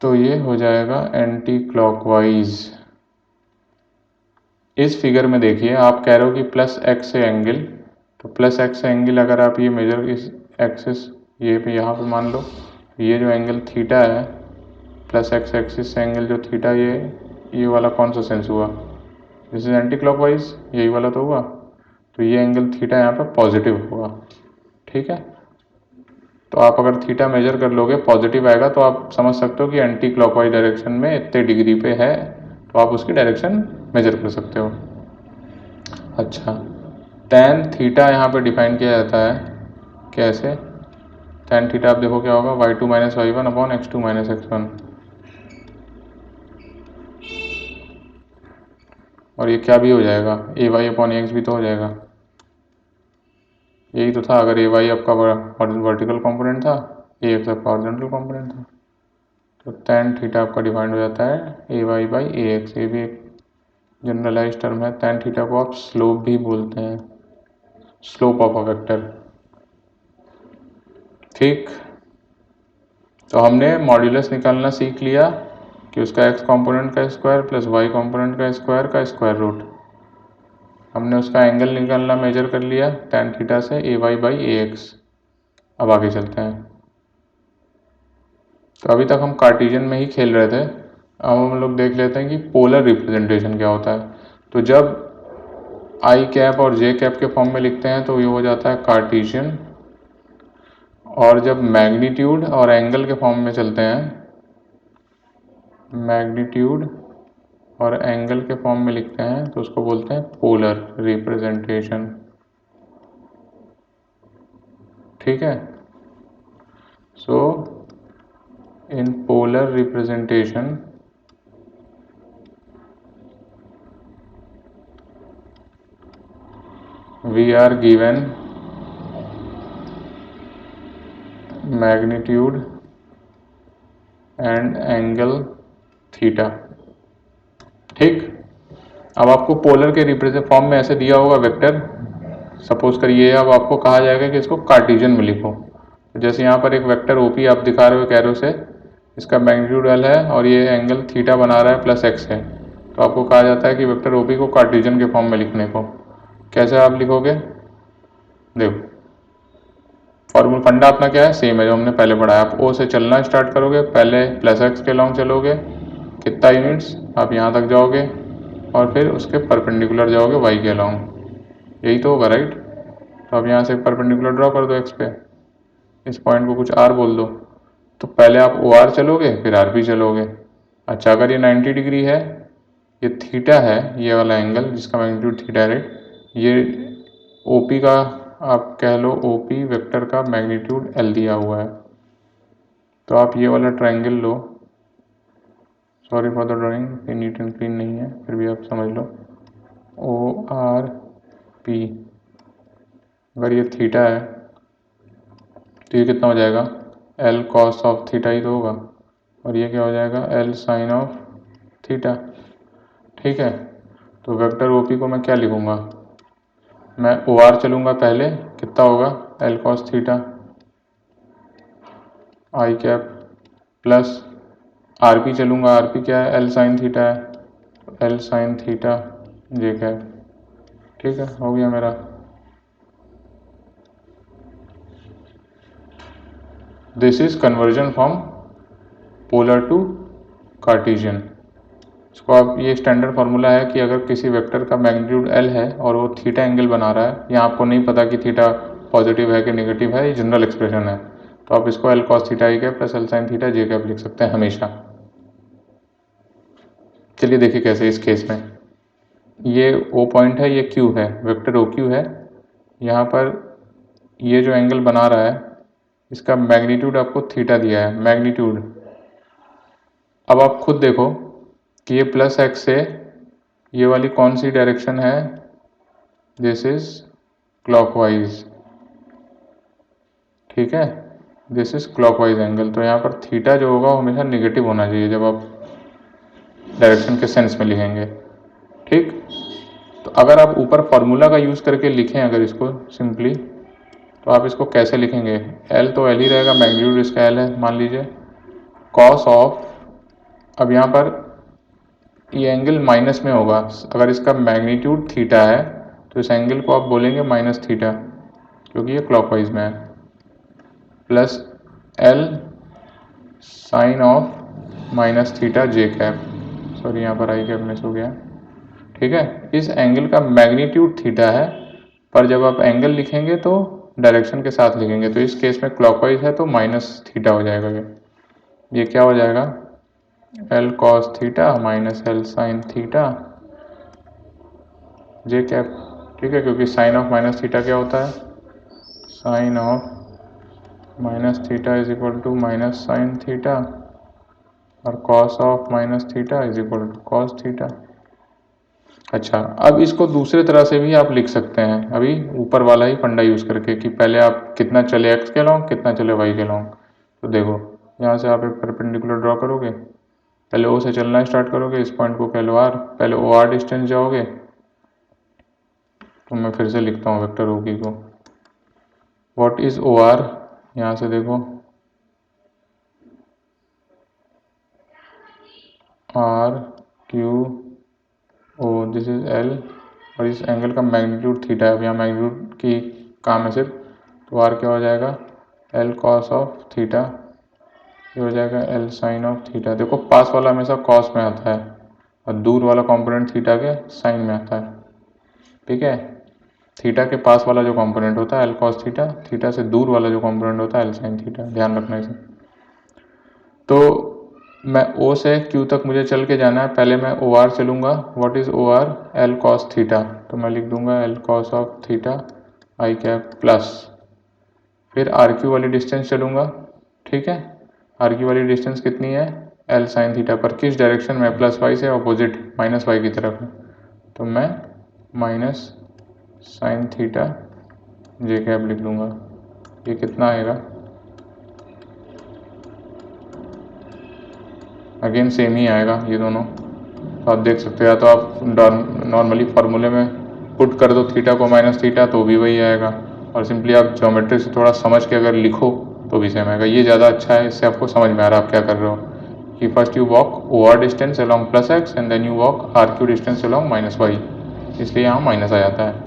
तो ये हो जाएगा एंटी क्लॉकवाइज। इस फिगर में देखिए, आप कह रहे हो कि प्लस एक्स से एंगल, तो प्लस एक्स से एंगल अगर आप ये मेजर इस एक्सिस ये पे यहाँ पे मान लो, ये जो एंगल थीटा है प्लस एक्स एक्सिस से एंगल जो थीटा, ये वाला कौन सा सेंस हुआ, दिस इज एंटी क्लॉकवाइज, यही वाला तो हुआ। तो ये एंगल थीटा यहाँ पे पॉजिटिव होगा। ठीक है, तो आप अगर थीटा मेजर कर लोगे पॉजिटिव आएगा तो आप समझ सकते हो कि एंटी क्लॉकवाइज डायरेक्शन में इतने डिग्री पे है, तो आप उसकी डायरेक्शन मेजर कर सकते हो। अच्छा, टैन थीटा यहाँ पे डिफाइन किया जाता है कैसे, टैन थीटा आप देखो क्या होगा, y2 minus y1 upon x2 minus x1। और ये क्या भी हो जाएगा, ए वाई अपॉन एक्स भी तो हो जाएगा। यही तो था, अगर ए वाई आपका वर्टिकल कंपोनेंट था, ए एक्स आपका हॉरिजॉन्टल कंपोनेंट था, तो टैन थीटा आपका डिफाइंड हो जाता है ए वाई बाई ए एक्स। ये भी एक जनरलाइज टर्म है। टैन थीटा को आप स्लोप भी बोलते हैं, स्लोप ऑफ अ वेक्टर। ठीक, तो हमने मॉड्यूलस निकालना सीख लिया कि उसका एक्स कंपोनेंट का स्क्वायर प्लस वाई कंपोनेंट का स्क्वायर रूट। हमने उसका एंगल निकालना मेजर कर लिया टैन थीटा से, ए वाई बाई ए एक्स। अब आगे चलते हैं। तो अभी तक हम कार्टेशियन में ही खेल रहे थे, अब हम लोग देख लेते हैं कि पोलर रिप्रेजेंटेशन क्या होता है। तो जब आई कैप और जे कैप के फॉर्म में लिखते हैं तो ये हो जाता है कार्टेशियन, और जब मैग्नीट्यूड और एंगल के फॉर्म में चलते हैं, मैग्नीट्यूड और एंगल के फॉर्म में लिखते हैं तो उसको बोलते हैं पोलर रिप्रेजेंटेशन। ठीक है, so in polar representation we are given magnitude and angle theta. ठीक, अब आपको पोलर के रिप्रेजेंट फॉर्म में ऐसे दिया होगा वेक्टर, सपोज करिए अब आपको कहा जाएगा कि इसको कार्टेशियन में लिखो। जैसे यहाँ पर एक वेक्टर ओपी आप दिखा रहे हो कैरो से, इसका मैग्नीट्यूड एल है और ये एंगल थीटा बना रहा है प्लस एक्स है, तो आपको कहा जाता है कि वेक्टर ओपी को कार्टेशियन के फॉर्म में लिखने को। कैसे आप लिखोगे, देखो फॉर्मूला फंडा अपना क्या है, सेम है जो हमने पहले पढ़ा है। आप ओ से चलना स्टार्ट करोगे, पहले प्लस एक्स के लॉन्ग चलोगे, कितना यूनिट्स आप यहाँ तक जाओगे, और फिर उसके परपेंडिकुलर जाओगे वाई के लॉन्ग, यही तो होगा राइट। तो अब यहाँ से परपेंडिकुलर ड्रॉ कर दो एक्स पे, इस पॉइंट को कुछ आर बोल दो। तो पहले आप ओ आर चलोगे, फिर आर पी चलोगे। अच्छा, अगर ये 90 डिग्री है, ये थीटा है, ये वाला एंगल जिसका मैग्नीट्यूड थीटा है, ये ओपी का आप कह लो, ओपी वेक्टर का मैग्नीट्यूड एल दिया हुआ है। तो आप ये वाला triangle low, sorry for the drawing, ये नीट एंड क्लीन नहीं है, फिर भी आप समझ लो। ओ आर पी, अगर ये थीटा है तो ये कितना हो जाएगा, एल कॉस ऑफ थीटा ही तो होगा, और ये क्या हो जाएगा, एल साइन ऑफ थीटा। ठीक है, तो वेक्टर ओपी को मैं क्या लिखूँगा, मैं ओ आर चलूँगा पहले, कितना होगा, L cos theta I cap, plus R P चलूँगा, आर पी क्या है, एल साइन थीटा है, L sine theta J cap. ठीक है, हो गया मेरा। This is conversion from polar to Cartesian. इसको आप, ये स्टैंडर्ड फार्मूला है कि अगर किसी वेक्टर का मैग्नीट्यूड एल है और वो थीटा एंगल बना रहा है, यहाँ आपको नहीं पता कि थीटा पॉजिटिव है कि नेगेटिव है, ये जनरल एक्सप्रेशन है, तो आप इसको L cos theta I cap plus L sine theta J cap लिख सकते हैं हमेशा। चलिए देखिए कैसे इस केस में, ये ओ पॉइंट है, ये क्यू है, वेक्टर ओ क्यू है, यहाँ पर ये जो एंगल बना रहा है इसका मैग्नीट्यूड आपको थीटा दिया है, मैग्नीट्यूड। अब आप खुद देखो कि ये प्लस एक्स से ये वाली कौन सी डायरेक्शन है, दिस इज क्लॉकवाइज। ठीक है, दिस इज क्लॉकवाइज एंगल, तो यहाँ पर थीटा जो होगा वो हमेशा निगेटिव होना चाहिए जब आप डायरेक्शन के सेंस में लिखेंगे। ठीक, तो अगर आप ऊपर फॉर्मूला का यूज़ करके लिखें अगर इसको सिंपली, तो आप इसको कैसे लिखेंगे, एल तो एल ही रहेगा, मैग्नीट्यूड इसका एल है मान लीजिए, कॉस ऑफ, अब यहाँ पर ये एंगल माइनस में होगा, अगर इसका मैग्नीट्यूड थीटा है तो इस एंगल को आप बोलेंगे माइनस थीटा, क्योंकि ये क्लॉकवाइज में है, plus L sign of minus theta J cap, sorry यहाँ पर आई कैप मिस हो गया। ठीक है, इस एंगल का मैग्नीट्यूड थीटा है, पर जब आप एंगल लिखेंगे तो डायरेक्शन के साथ लिखेंगे, तो इस केस में क्लॉकवाइज है तो माइनस थीटा हो जाएगा, ये क्या हो जाएगा, L cos theta minus L sine theta J cap. ठीक है, क्योंकि साइन ऑफ माइनस थीटा क्या होता है, sine of minus theta is equal to minus sine theta, और cos of minus theta is equal to cos theta. अच्छा, अब इसको दूसरे तरह से भी आप लिख सकते हैं, अभी ऊपर वाला ही फंडा यूज़ करके, कि पहले आप कितना चले एक्स के लॉन्ग, कितना चले वाई के लॉन्ग। तो देखो, यहाँ से आप एक परपेंडिकुलर ड्रॉ करोगे, पहले ओ से चलना स्टार्ट करोगे, इस पॉइंट को कह लो आर, पहले ओ आर डिस्टेंस जाओगे, तो मैं फिर से लिखता हूँ वेक्टर ओ की को, व्हाट इज ओ आर, यहाँ से देखो R Q O, this is L, और इस एंगल का मैग्नीट्यूड थीटा है, अब यहाँ मैग्नीट्यूड की काम है सिर्फ, तो आर क्या हो जाएगा, एल कॉस ऑफ थीटा, ये हो जाएगा एल साइन ऑफ थीटा। देखो पास वाला हमेशा कॉस में आता है और दूर वाला कंपोनेंट थीटा के साइन में आता है। ठीक है, थीटा के पास वाला जो कंपोनेंट होता है एल कॉस थीटा, थीटा से दूर वाला जो कंपोनेंट होता है एल साइन थीटा, ध्यान रखना इसे। तो मैं ओ से क्यू तक मुझे चल के जाना है, पहले मैं ओ आर चलूँगा, what is O R, L cos theta, तो मैं लिख दूंगा L cos of theta I cap, plus फिर आर क्यू वाली डिस्टेंस चलूँगा। ठीक है, आर क्यू वाली डिस्टेंस कितनी है, एल साइन थीटा, पर किस डायरेक्शन में, प्लस वाई से अपोजिट माइनस वाई की तरफ है, तो मैं minus sine theta J cap लिख दूंगा। ये कितना आएगा, अगेन सेम ही आएगा ये दोनों, तो आप देख सकते हो, या तो आप नॉर्मली फार्मूले में पुट कर दो थीटा को माइनस थीटा तो भी वही आएगा, और सिंपली आप ज्योमेट्री से थोड़ा समझ के अगर लिखो तो भी सेम आएगा। ये ज़्यादा अच्छा है, इससे आपको समझ में आ रहा है आप क्या कर रहे हो, कि first you walk O R distance along plus x and then you walk R Q distance along minus y, इसलिए यहाँ माइनस आ जाता है।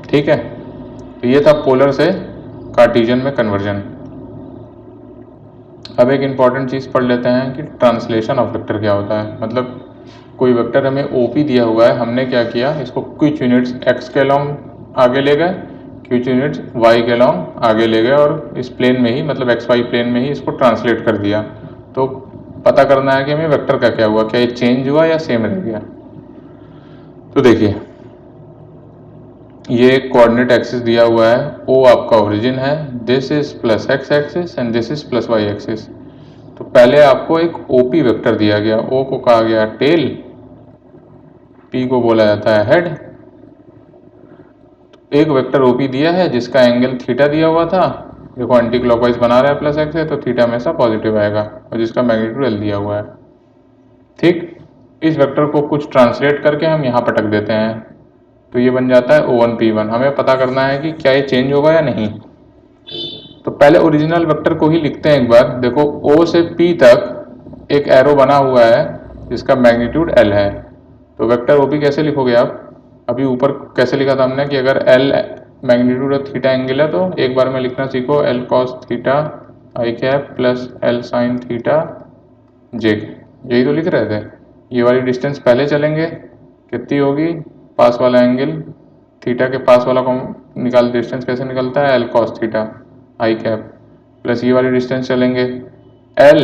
ठीक है, तो ये था पोलर से कार्टेशियन में कन्वर्जन। अब एक इम्पॉर्टेंट चीज़ पढ़ लेते हैं कि ट्रांसलेशन ऑफ वेक्टर क्या होता है। मतलब कोई वेक्टर हमें OP दिया हुआ है, हमने क्या किया, इसको कुछ यूनिट्स x के लॉन्ग आगे ले गए, कुछ यूनिट्स y के लॉन्ग आगे ले गए और इस प्लेन में ही, मतलब XY प्लेन में ही इसको ट्रांसलेट कर दिया। तो पता करना है कि हमें वेक्टर का क्या हुआ, क्या ये चेंज हुआ या सेम रह गया। तो देखिए, ये कोऑर्डिनेट एक्सिस दिया हुआ है, O आपका ओरिजिन है, this is plus x axis and this is plus y axis. तो पहले आपको एक OP वेक्टर दिया गया, O को कहा गया टेल, P को बोला जाता है हेड। एक वेक्टर OP दिया है जिसका एंगल थीटा दिया हुआ था, देखो एंटी क्लॉकवाइज बना रहा है प्लस x है तो थीटा हमेशा पॉजिटिव आएगा, और जिसका मैग्नीट्यूड L दिया हुआ है। ठीक, इस वेक्टर को कुछ ट्रांसलेट करके हम यहाँ पटक देते हैं, तो ये बन जाता है O1P1। हमें पता करना है कि क्या ये चेंज होगा या नहीं। तो पहले ओरिजिनल वेक्टर को ही लिखते हैं एक बार। देखो O से P तक एक एरो बना हुआ है जिसका मैग्नीट्यूड L है। तो वेक्टर OP कैसे लिखोगे आप, अभी ऊपर कैसे लिखा था हमने कि अगर L magnitude of theta angle है तो एक बार में लिखना सीखो, L cos theta I cap plus L sin theta J. यही तो लिख रहे थे। ये वाली डिस्टेंस पहले चलेंगे, कितनी होगी, पास वाला एंगल थीटा के पास वाला को निकाल, डिस्टेंस कैसे निकलता है, L cos theta I cap plus ये वाली डिस्टेंस चलेंगे, L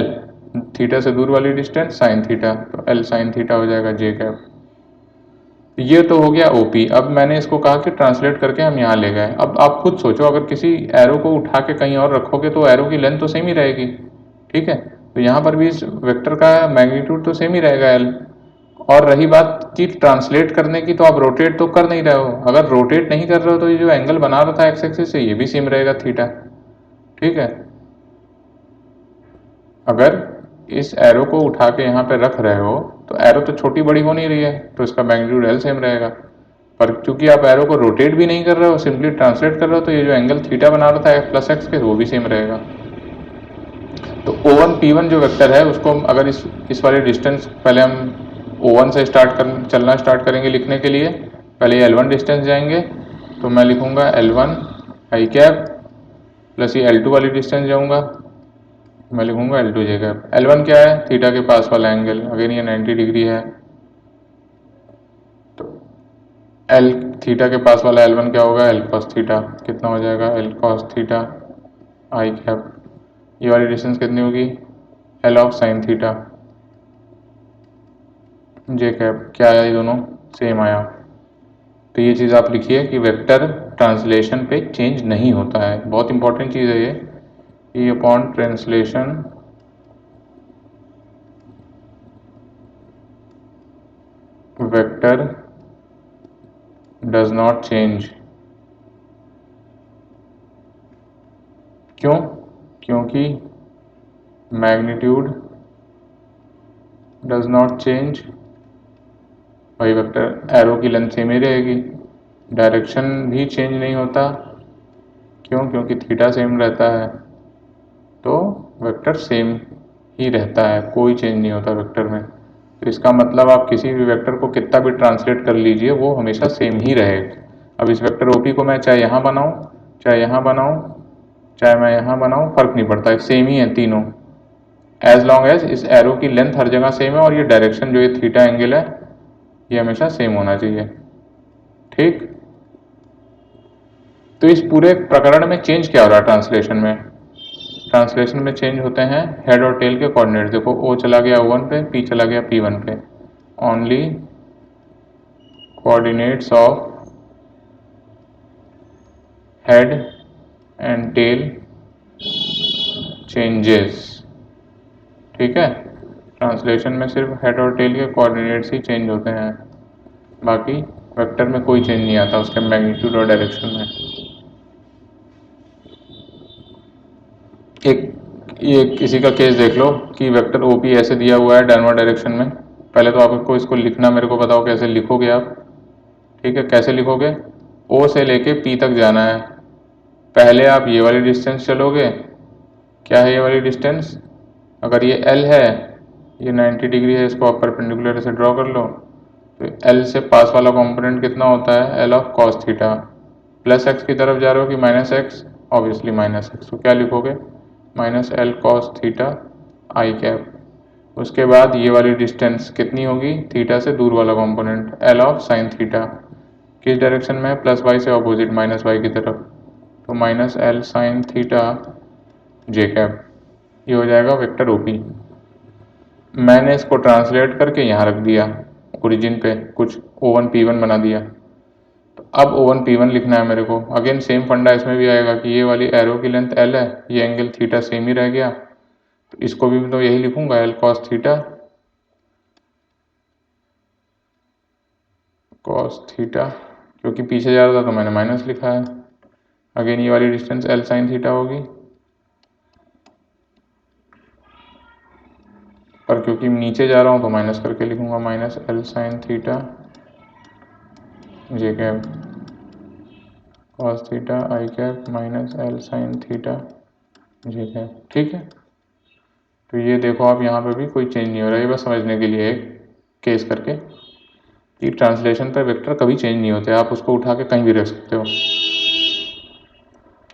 थीटा से दूर वाली डिस्टेंस साइन थीटा, तो L साइन थीटा हो जाएगा जे कैप। ये तो हो गया OP। अब मैंने इसको कहा कि ट्रांसलेट करके हम यहाँ ले गए। अब आप खुद सोचो, अगर किसी एरो को उठा के कहीं और रखोगे तो एरो की लेंथ तो सेम ही रहेगी, ठीक है। तो यहाँ पर भी इस वेक्टर का मैग्नीट्यूड तो सेम ही रहेगा L। और रही बात कि ट्रांसलेट करने की, तो आप रोटेट तो कर नहीं रहे हो। अगर रोटेट नहीं कर रहे हो तो ये जो एंगल बना रहा था x एक्सिस से, ये भी सेम रहेगा थीटा, ठीक है। अगर इस एरो को उठा के यहाँ पे रख रहे हो तो एरो तो छोटी बड़ी हो नहीं रही है, तो इसका मैग्नीट्यूड L सेम रहेगा। पर क्योंकि आप एरो को रोटेट भी नहीं कर रहे हो, सिंपली ट्रांसलेट कर रहे हो, तो ये जो एंगल थीटा बना रहा था प्लस x के, वो भी सेम रहेगा। तो O1P1 जो वेक्टर है उसको अगर इस वाली डिस्टेंस, पहले हम O1 से चलना स्टार्ट करेंगे लिखने के लिए। पहले ये L1 डिस्टेंस जाएंगे, तो मैं लिखूंगा L1 आई कैप प्लस ये L2 वाली डिस्टेंस जाऊंगा, मैं लिखूंगा L2 जे कैप। L1 क्या है, थीटा के पास वाला एंगल, अगेन ये 90 डिग्री है, तो L थीटा के पास वाला L1 क्या होगा, L cos थीटा, कितना हो जाएगा, L cos theta I cap. ये वाली डिस्टेंस कितनी होगी, L of sine theta J cap. क्या आया, ये दोनों सेम आया। तो ये चीज़ आप लिखिए कि वेक्टर ट्रांसलेशन पे चेंज नहीं होता है, बहुत इंपॉर्टेंट चीज़ है ये। E upon translation vector does not change. क्यों, क्योंकि मैग्नीट्यूड डज नॉट चेंज, वही वेक्टर एरो की लेंथ सेम ही रहेगी, डायरेक्शन भी चेंज नहीं होता। क्यों, क्योंकि थीटा सेम रहता है, तो वेक्टर सेम ही रहता है, कोई चेंज नहीं होता वेक्टर में। तो इसका मतलब आप किसी भी वेक्टर को कितना भी ट्रांसलेट कर लीजिए, वो हमेशा सेम ही रहेगा। अब इस वेक्टर OP को मैं चाहे यहाँ बनाऊँ, चाहे यहाँ बनाऊँ, चाहे मैं यहाँ बनाऊँ, फर्क नहीं पड़ता, सेम ही है तीनों, एज लॉन्ग एज इस एरो की लेंथ हर जगह सेम है और ये डायरेक्शन जो ये थीटा एंगल है ये हमेशा सेम होना चाहिए, ठीक। तो इस पूरे प्रकरण में चेंज क्या हो रहा है ट्रांसलेशन में, ट्रांसलेशन में चेंज होते हैं हेड और टेल के कोऑर्डिनेट। देखो O चला गया O1 पे, P चला गया P1 पे, only coordinates of head and tail changes, ठीक है। ट्रांसलेशन में सिर्फ हेड और टेल के कोऑर्डिनेट्स ही चेंज होते हैं, बाकी वेक्टर में कोई चेंज नहीं आता उसके मैग्नीट्यूड और डायरेक्शन में। एक ये किसी का केस देख लो कि वेक्टर OP ऐसे दिया हुआ है डाउनवर्ड डायरेक्शन में। पहले तो आपको इसको लिखना, मेरे को बताओ कैसे लिखोगे आप, ठीक है। कैसे लिखोगे, O से लेके P तक जाना है, पहले आप ये वाली डिस्टेंस चलोगे। क्या है ये वाली डिस्टेंस, अगर ये L है, ये 90 डिग्री है, इसको आप परपेंडिकुलर से ड्रॉ कर लो, तो L से पास वाला कंपोनेंट कितना होता है, L of cos theta. Plus x की तरफ जा रहे हो कि minus x, obviously minus x, तो क्या लिखोगे minus L cos theta I cap. उसके बाद ये वाली डिस्टेंस कितनी होगी, थीटा से दूर वाला component L of sine theta, किस डायरेक्शन में है, प्लस वाई से अपोजिट माइनस वाई की तरफ, तो minus L sine theta J cap, ये हो जाएगा वेक्टर ओपी। मैंने इसको ट्रांसलेट करके यहाँ रख दिया ओरिजिन पे, कुछ O1 P1 बना दिया। तो अब O1 P1 लिखना है मेरे को। अगेन सेम फंडा इसमें भी आएगा कि ये वाली एरो की लेंथ L है, ये एंगल थीटा सेम ही रह गया, तो इसको भी तो यही लिखूंगा L cos theta, cos theta, क्योंकि पीछे जा रहा था तो मैंने माइनस लिखा है। अगेन ये वाली डिस्टेंस L साइन थीटा होगी, पर क्योंकि नीचे जा रहा हूँ तो माइनस करके लिखूंगा, minus L sine theta J cap cos theta I cap minus L sine theta J cap. ठीक है, तो ये देखो आप यहाँ पे भी कोई चेंज नहीं हो रहा है, बस समझने के लिए एक केस करके कि ट्रांसलेशन पर वेक्टर कभी चेंज नहीं होते, आप उसको उठा के कहीं भी रख सकते हो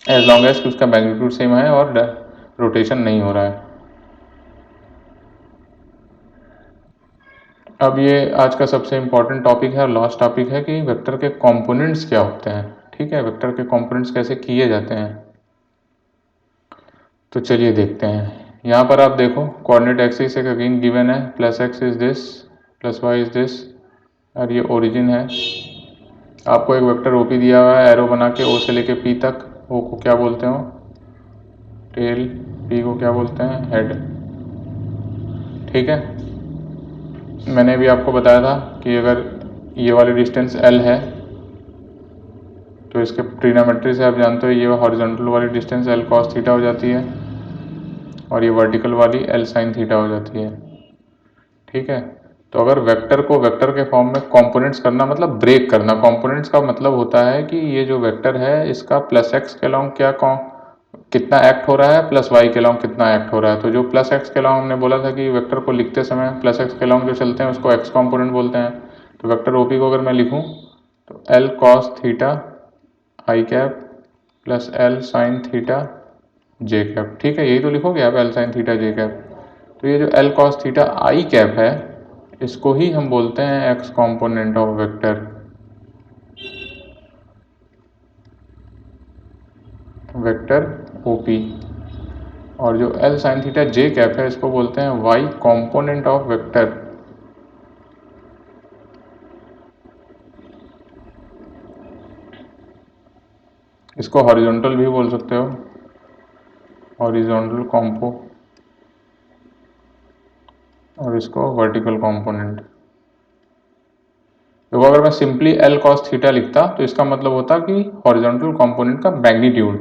एज लॉन्ग एज कि उसका मैग्नीट्यूड सेम है और रोटेशन नहीं हो रहा है। अब ये आज का सबसे इम्पॉर्टेंट टॉपिक है और लास्ट टॉपिक है कि वेक्टर के कंपोनेंट्स क्या होते हैं। ठीक है, वेक्टर के कंपोनेंट्स कैसे किए जाते हैं, तो चलिए देखते हैं। यहाँ पर आप देखो कोऑर्डिनेट एक्सिस एक अगेन गिवन है, plus x is this plus y is this, और ये ओरिजिन है। आपको एक वेक्टर ओपी दिया हुआ है, एरो बना के ओ से लेके पी तक, ओ को क्या बोलते हो टेल, पी को क्या बोलते हैं हेड। ठीक है, मैंने भी आपको बताया था कि अगर ये वाली डिस्टेंस L है तो इसके ट्रिग्नोमेट्री से आप जानते हो ये हॉरिजॉन्टल वाली डिस्टेंस L cos थीटा हो जाती है और ये वर्टिकल वाली L sin थीटा हो जाती है। ठीक है, तो अगर वेक्टर को वेक्टर के फॉर्म में कंपोनेंट्स करना मतलब ब्रेक करना, कंपोनेंट्स का मतलब होता है कि ये जो वेक्टर है इसका प्लस एक्स के अलॉन्ग क्या कितना एक्ट हो रहा है, प्लस वाई के अलॉन्ग कितना एक्ट हो रहा है। तो जो प्लस एक्स के अलॉन्ग हमने बोला था कि वेक्टर को लिखते समय प्लस एक्स के अलॉन्ग जो चलते हैं उसको एक्स कंपोनेंट बोलते हैं। तो वेक्टर ओपी को अगर मैं लिखूं तो L cos theta I cap plus L sine theta J cap. ठीक है, यही तो लिखोगे आप L sine theta J cap. तो ये जो L cos theta I cap है इसको ही हम बोलते हैं X component of vector, vector OP. और जो L sine theta J cap है इसको बोलते हैं वाई कंपोनेंट ऑफ वेक्टर। इसको हॉरिजॉन्टल भी बोल सकते हो, हॉरिजॉन्टल कॉम्पो, और इसको वर्टिकल कंपोनेंट। तो अगर मैं सिंपली L cos थीटा लिखता तो इसका मतलब होता कि हॉरिजॉन्टल कंपोनेंट का मैग्नीट्यूड,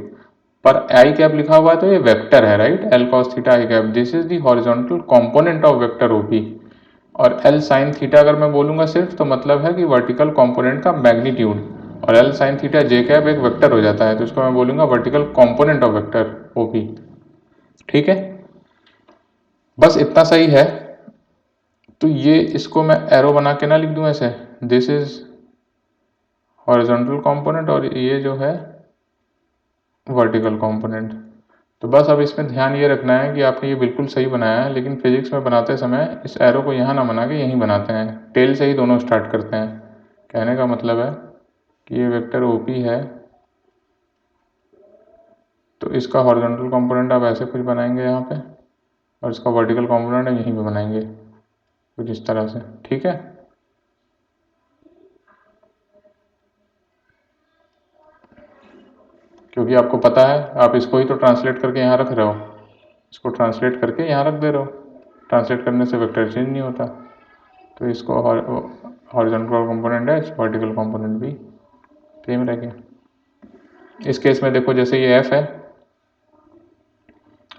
पर आई कैप लिखा हुआ है तो ये वेक्टर है, right. L cos theta I cap, this is the horizontal component of vector OP. और L sin थीटा अगर मैं बोलूंगा सिर्फ तो मतलब है कि वर्टिकल कंपोनेंट का मैग्नीट्यूड, और L sin theta J cap एक वेक्टर हो जाता है तो इसको मैं बोलूंगा vertical component of vector OP. ठीक है, बस इतना सही है। तो ये इसको मैं एरो बना के ना लिख दूं ऐसे, दिस इज हॉरिजॉन्टल कंपोनेंट और ये जो है वर्टिकल कंपोनेंट। तो बस अब इसमें ध्यान ये रखना है कि आपने ये बिल्कुल सही बनाया है, लेकिन फिजिक्स में बनाते समय इस एरो को यहाँ ना बना के यहीं बनाते हैं, टेल से ही दोनों स्टार्ट करते हैं। कहने का मतलब है कि ये वेक्टर ओपी है तो इसका हॉरिजॉन्टल कंपोनेंट आप ऐसे कुछ बनाएंगे यहाँ पे, और इसका वर्टिकल कंपोनेंट यहीं पे बनाएंगे कुछ इस तरह से। ठीक है, क्योंकि आपको पता है आप इसको ही तो ट्रांसलेट करके यहाँ रख रहे हो, इसको ट्रांसलेट करके यहाँ रख दे रहे हो, ट्रांसलेट करने से वेक्टर चेंज नहीं होता। तो इसको हॉरिजॉन्टल कंपोनेंट है, वर्टिकल कंपोनेंट भी सेम रह गया। इस केस में देखो जैसे ये एफ है,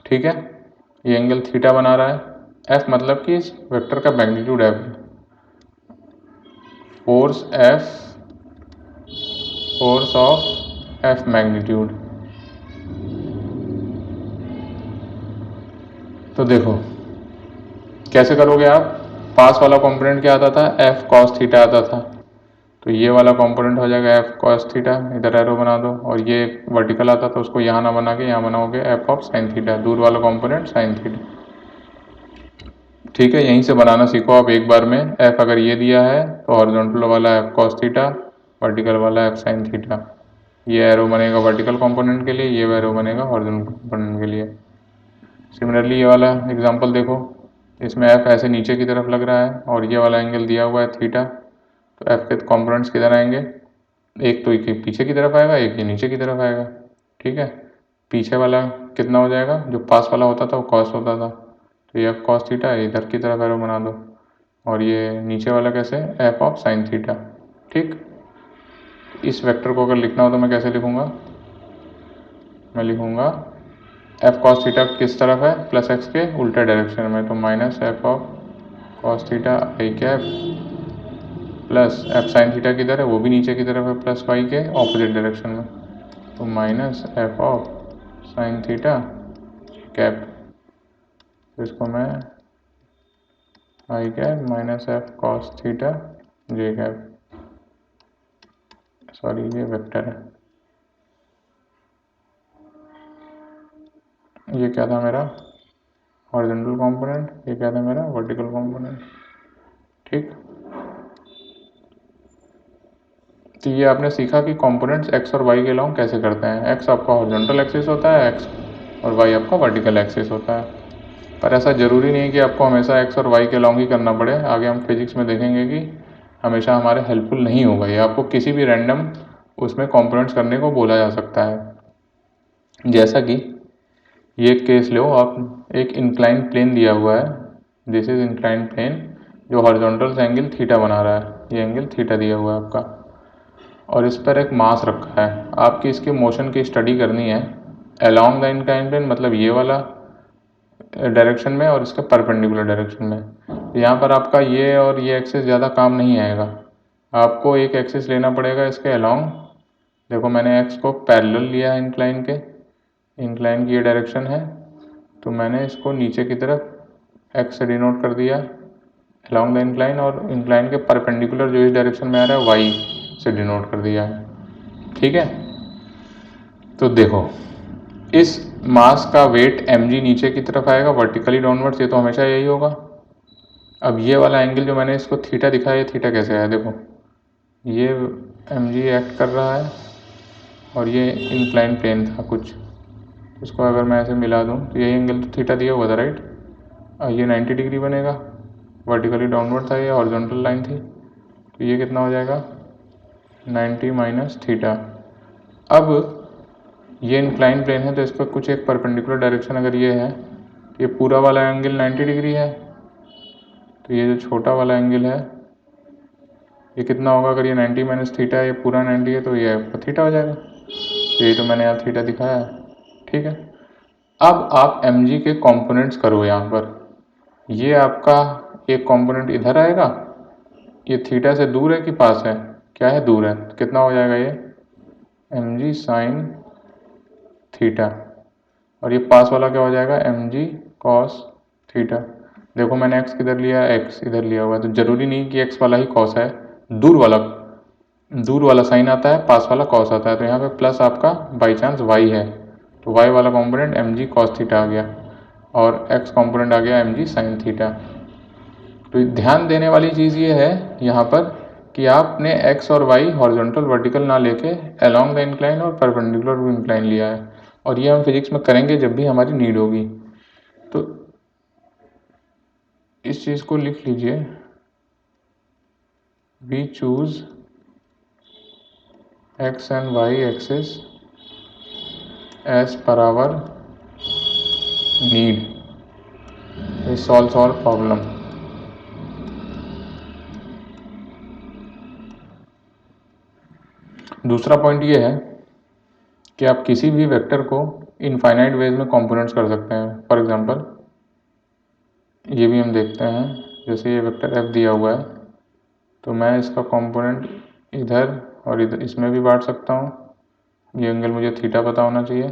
ठीक है, ये एंगल थीटा बना रहा है। एफ मतलब कि इस वेक्टर का मैग्नीट्यूड है, force F, force of F magnitude. तो देखो कैसे करोगे आप, पास वाला कंपोनेंट क्या आता था, एफ कॉस थीटा आता था, तो ये वाला कंपोनेंट हो जाएगा एफ कॉस थीटा, इधर एरो बना दो, और ये वर्टिकल आता तो उसको यहाँ ना बना के यहाँ बनाओगे एफ ऑफ साइन थीटा, दूर वाला कंपोनेंट साइन थीटा। ठीक है, यहीं से बनाना सीखो आप एक बार में। एफ अगर ये दिया है तो हॉरिजॉन्टल वाला एफ कॉस थीटा, वर्टिकल वाला एफ साइन थीटा। ये एरो बनेगा वर्टिकल कंपोनेंट के लिए, ये एरो बनेगा हॉरिजॉन्टल कंपोनेंट के लिए। सिमिलरली ये वाला एग्जांपल देखो, इसमें एफ ऐसे नीचे की तरफ लग रहा है और ये वाला एंगल दिया हुआ है थीटा, तो एफ के कंपोनेंट्स किधर आएंगे, एक तो एक पीछे की तरफ आएगा, एक ये नीचे की तरफ आएगा। ठीक है, पीछे वाला कितना हो जाएगा, जो पास वाला होता था वो कॉस होता था, तो ये एफ कॉस थीटा इधर की तरफ एरो बना दो, और ये नीचे वाला कैसे, एफ ऑफ साइन थीटा। ठीक, इस वेक्टर को अगर लिखना हो तो मैं कैसे लिखूँगा, मैं लिखूँगा एफ कॉस थीटा किस तरफ है, प्लस एक्स के उल्टे डायरेक्शन में, तो minus F of cos theta I cap plus F sine theta किधर है, वो भी नीचे की तरफ है, प्लस वाई के ऑपोजिट डायरेक्शन में, तो minus F of sine theta cap, तो इसको मैं I cap minus F cos theta J cap, sorry ये वेक्टर है, ये क्या था मेरा हॉरिजॉन्टल कंपोनेंट, ये क्या था मेरा वर्टिकल कंपोनेंट। ठीक, तो ये आपने सीखा कि कंपोनेंट्स एक्स और वाई के अलोंग कैसे करते हैं। एक्स आपका हॉरिजॉन्टल एक्सिस होता है, एक्स और वाई आपका वर्टिकल एक्सिस होता है। पर ऐसा ज़रूरी नहीं कि आपको हमेशा एक्स और वाई के अलोंग ही करना पड़े। आगे हम फिजिक्स में देखेंगे कि हमेशा हमारे हेल्पफुल नहीं होगा, ये आपको किसी भी रैंडम उसमें कंपोनेंट्स करने को बोला जा सकता है। जैसा कि ये केस लो आप, एक इंक्लाइन प्लेन दिया हुआ है, दिस इज इंक्लाइन प्लेन जो हॉरिजॉन्टल एंगल थीटा बना रहा है, ये एंगल थीटा दिया हुआ है आपका, और इस पर एक मास रखा है। आपकी इसके मोशन की स्टडी करनी है अलोंग द इंक्लाइन प्लेन, मतलब ये वाला डायरेक्शन में और इसके परपेंडिकुलर डायरेक्शन में। तो यहाँ पर आपका ये और ये एक्सिस ज़्यादा काम नहीं आएगा, आपको एक एक्सिस लेना पड़ेगा इसके अलोंग। देखो मैंने एक्स को पैरेलल लिया है इंक्लाइन के, इंक्लाइन की ये डायरेक्शन है, तो मैंने इसको नीचे की तरफ एक्स से डिनोट कर दिया अलोंग द इंक्लाइन, और इंक्लाइन के परपेंडिकुलर जो इस डायरेक्शन में आ रहा है वाई से डिनोट कर दिया है। ठीक है, तो देखो इस मास का वेट mg नीचे की तरफ आएगा वर्टिकली डाउनवर्ड्स, ये तो हमेशा यही होगा। अब ये वाला एंगल जो मैंने इसको थीटा दिखाया, ये थीटा कैसे आया, देखो ये mg एक्ट कर रहा है और ये इंक्लाइन प्लेन था कुछ, इसको अगर मैं ऐसे मिला दूँ तो यही एंगल तो थीटा दिया हुआ था राइट, ये 90 डिग्री बनेगा, वर्टिकली डाउनवर्ड था, ये हॉरिजॉन्टल लाइन थी, तो ये कितना हो जाएगा 90 माइनस थीटा। अब ये इंक्लाइन प्लेन है तो इस पर कुछ एक परपेंडिकुलर डायरेक्शन अगर ये है, ये पूरा वाला एंगल 90 डिग्री है, तो ये जो छोटा वाला एंगल है ये कितना होगा, अगर ये 90 माइनस थीटा है, ये पूरा 90 है, तो ये आपका थीटा हो जाएगा, तो ये तो मैंने यहाँ थीटा दिखाया है। ठीक है, अब आप mg के कंपोनेंट्स करो यहाँ पर, ये आपका एक कंपोनेंट इधर आएगा, ये थीटा से दूर है कि पास है, क्या है दूर है, तो कितना हो जाएगा ये mg साइन थीटा, और ये पास वाला क्या हो जाएगा mg कॉस थीटा। देखो मैंने x किधर लिया है, x इधर लिया हुआ है, तो जरूरी नहीं कि x वाला ही कॉस है, दूर वाला साइन आता है, पास वाला कॉस आता है, तो यहाँ पे प्लस आपका बाई चांस y है, तो y वाला कंपोनेंट mg कॉस थीटा आ गया और x कंपोनेंट आ गया mg साइन थीटा। तो ध्यान देने वाली चीज़ ये है यहाँ पर कि आपने x और y हॉरिजॉन्टल वर्टिकल ना लेके अलोंग द इंक्लाइन और परपेंडिकुलर इंक्लाइन लिया है, और ये हम फिजिक्स में करेंगे जब भी हमारी नीड होगी। तो इस चीज़ को लिख लीजिए, we choose x and y axis as per our need to solve our problem. दूसरा पॉइंट ये है कि आप किसी भी वेक्टर को इनफाइनाइट वेज में कंपोनेंट्स कर सकते हैं। फॉर एग्जांपल ये भी हम देखते हैं, जैसे ये वेक्टर f दिया हुआ है, तो मैं इसका कंपोनेंट इधर और इधर इसमें भी बांट सकता हूँ। ये एंगल मुझे थीटा पता होना चाहिए,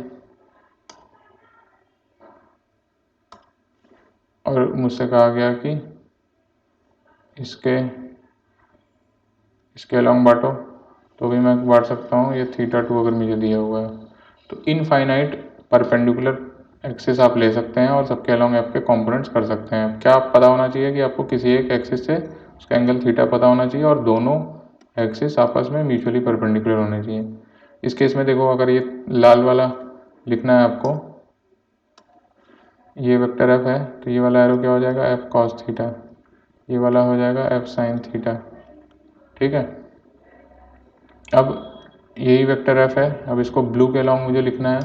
और मुझसे कहा गया कि इसके इसके अलॉन्ग बांटो तो भी मैं बांट सकता हूँ, ये θ2 अगर मुझे दिया हुआ है। तो इनफाइनाइट परपेंडिकुलर एक्सिस आप ले सकते हैं और सबके अलॉन्ग एफ के कंपोनेंट्स कर सकते हैं। क्या आप पता होना चाहिए कि आपको किसी एक एक्सिस से उसका एंगल थीटा पता होना चाहिए और दोनों एक्सिस आपस में म्यूचुअली परपेंडिकुलर होने चाहिए। इस केस में देखो, अगर ये लाल वाला लिखना है आपको, ये वेक्टर एफ है, तो ये वाला एरो क्या हो जाएगा, एफ कॉस थीटा, ये वाला हो जाएगा एफ साइन थीटा। ठीक है, अब यही वेक्टर एफ है, अब इसको ब्लू के अलॉन्ग मुझे लिखना है,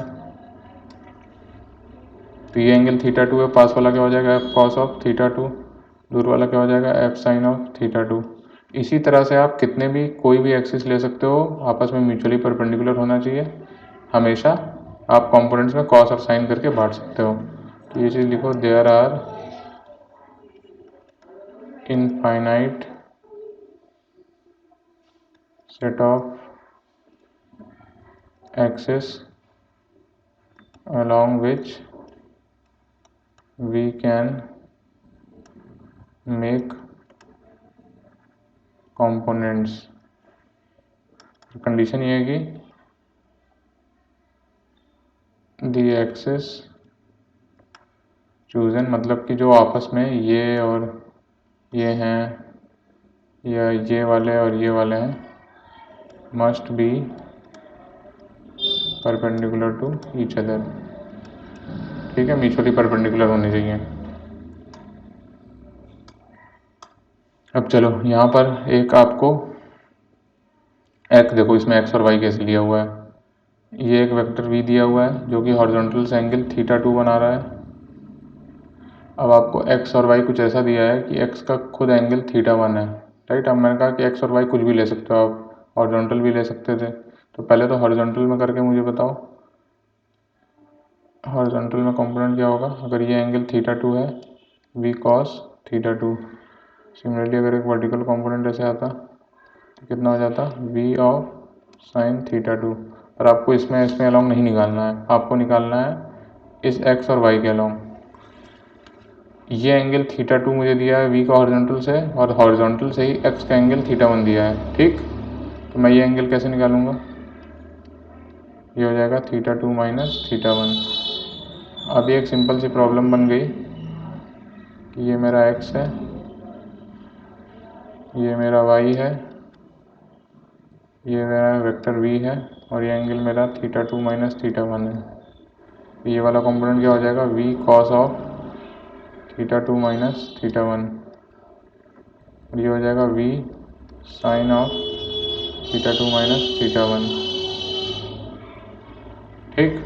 तो ये एंगल θ2 है, पास वाला क्या हो जाएगा एफ कॉस ऑफ θ2, दूर वाला क्या हो जाएगा एफ साइन ऑफ θ2। इसी तरह से आप कितने भी कोई भी एक्सिस ले सकते हो, आपस में म्यूचुअली परपेंडिकुलर होना चाहिए हमेशा। आप कंपोनेंट्स में कॉस और साइन करके बांट सकते हो। तो ये चीज़ लिखो, there are infinite set of axis along which we can make components। Condition ये है कि दी एक्सिस चूजन, मतलब कि जो आपस में ये और ये हैं या ये वाले और ये वाले हैं, must be perpendicular to each other. ठीक है, म्यूचुअली परपेंडिकुलर होने चाहिए। अब चलो यहाँ पर एक आपको देखो इसमें एक्स और वाई कैसे लिया हुआ है। ये एक वेक्टर v दिया हुआ है जो कि हॉरिजॉन्टल से एंगल θ2 बना रहा है। अब आपको x और y कुछ ऐसा दिया है कि x का खुद एंगल θ1 है, राइट। अब मैंने कहा कि x और y कुछ भी ले सकते हो, आप हॉरिजॉन्टल भी ले सकते थे। तो पहले तो हॉरिजॉन्टल में करके मुझे बताओ, हॉरिजॉन्टल में कंपोनेंट क्या होगा। अगर ये एंगल θ2 है, v cos θ2। सिमिलरली अगर एक वर्टिकल कंपोनेंट ऐसे आता तो कितना हो जाता, v ऑफ साइन θ2। पर आपको इसमें अलॉन्ग नहीं निकालना है, आपको निकालना है इस x और y के अलॉन्ग। ये एंगल θ2 मुझे दिया है v का हॉरिजॉन्टल से, और हॉरिजॉन्टल से ही x का एंगल θ1 दिया है। ठीक, तो मैं ये एंगल कैसे निकालूंगा, ये हो जाएगा θ2 माइनस θ1। अभी एक सिंपल सी प्रॉब्लम बन गई कि ये मेरा x है, ये मेरा y है, ये मेरा वेक्टर v है, और ये एंगल मेरा θ2 माइनस θ1 है। ये वाला कंपोनेंट क्या हो जाएगा, v cos ऑफ θ2 माइनस θ1, और ये हो जाएगा v साइन ऑफ θ2 माइनस θ1। ठीक,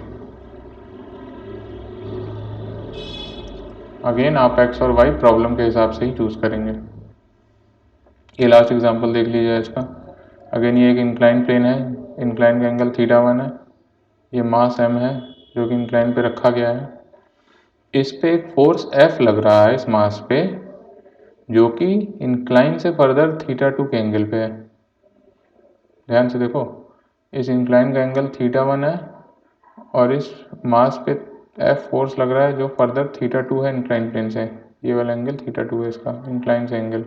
अगेन आप x और y प्रॉब्लम के हिसाब से ही चूज करेंगे। ये लास्ट एग्जांपल देख लीजिए इसका। अगेन ये एक इंक्लाइन प्लेन है, इंक्लाइन का एंगल θ1 है, ये मास m है जो कि इंक्लाइन पे रखा गया है। इस पे एक फोर्स F लग रहा है इस मास पे, जो कि इंक्लाइन से फर्दर θ2 के एंगल पे है। ध्यान से देखो, इस इंक्लाइन का एंगल θ1 है और इस मास पे F फोर्स लग रहा है जो फर्दर θ2 है इंक्लाइन प्लेन से। ये वाला एंगल θ2 है इसका इंक्लाइन से एंगल।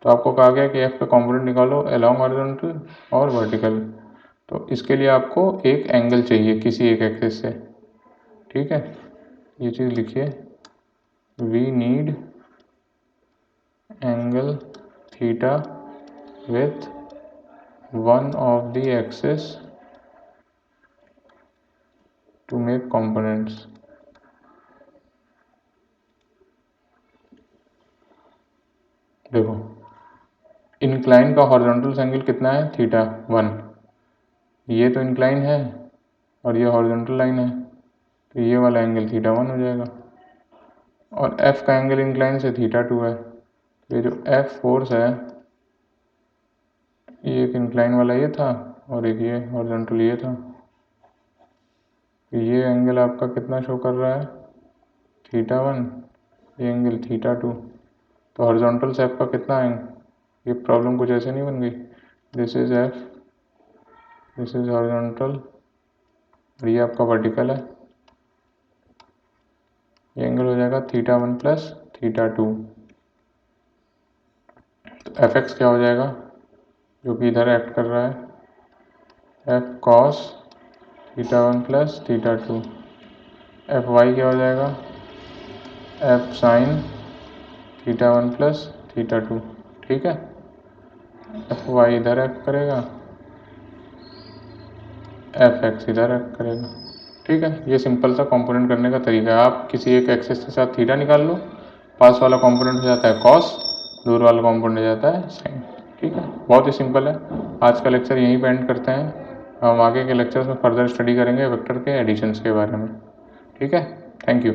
तो आपको कहा गया कि F का कंपोनेंट निकालो अलॉन्ग हॉरिजॉन्टल और वर्टिकल। तो इसके लिए आपको एक एंगल चाहिए किसी एक एक्सिस से। ठीक है, ये चीज़ लिखिए, we need angle theta with one of the axis to make components. देखो, इंक्लाइन का हॉरिजॉन्टल एंगल कितना है, θ1। ये तो इंक्लाइन है और ये हॉरिजॉन्टल लाइन है, तो ये वाला एंगल θ1 हो जाएगा। और F का एंगल इंक्लाइन से θ2 है, तो ये जो F फोर्स है, ये एक इंक्लाइन वाला ये था और एक ये हॉरिजॉन्टल ये था। तो ये एंगल आपका कितना शो कर रहा है, θ1, ये एंगल θ2। तो हॉरिजॉन्टल से F का कितना एंगल, ये प्रॉब्लम कुछ ऐसे नहीं बन गई, this is F, this is horizontal और ये आपका वर्टिकल है। ये एंगल हो जाएगा θ1 प्लस θ2। तो Fx क्या हो जाएगा, जो कि इधर एक्ट कर रहा है F cos θ1 plus θ2। F Y क्या हो जाएगा एफ साइन θ1 प्लस θ2। ठीक है, एफ वाई इधर एक्ट करेगा, एफ एक्स इधर एक्ट करेगा। ठीक है, ये सिंपल सा कंपोनेंट करने का तरीका है। आप किसी एक एक्सेस के साथ थीटा निकाल लो, पास वाला कंपोनेंट हो जाता है कॉस, दूर वाला कंपोनेंट हो जाता है साइन। ठीक है, बहुत ही सिंपल है। आज का लेक्चर यहीं पे एंड करते हैं। हम आगे के लेक्चर्स में फर्दर स्टडी करेंगे वेक्टर के एडिशंस के बारे में। ठीक है, थैंक यू।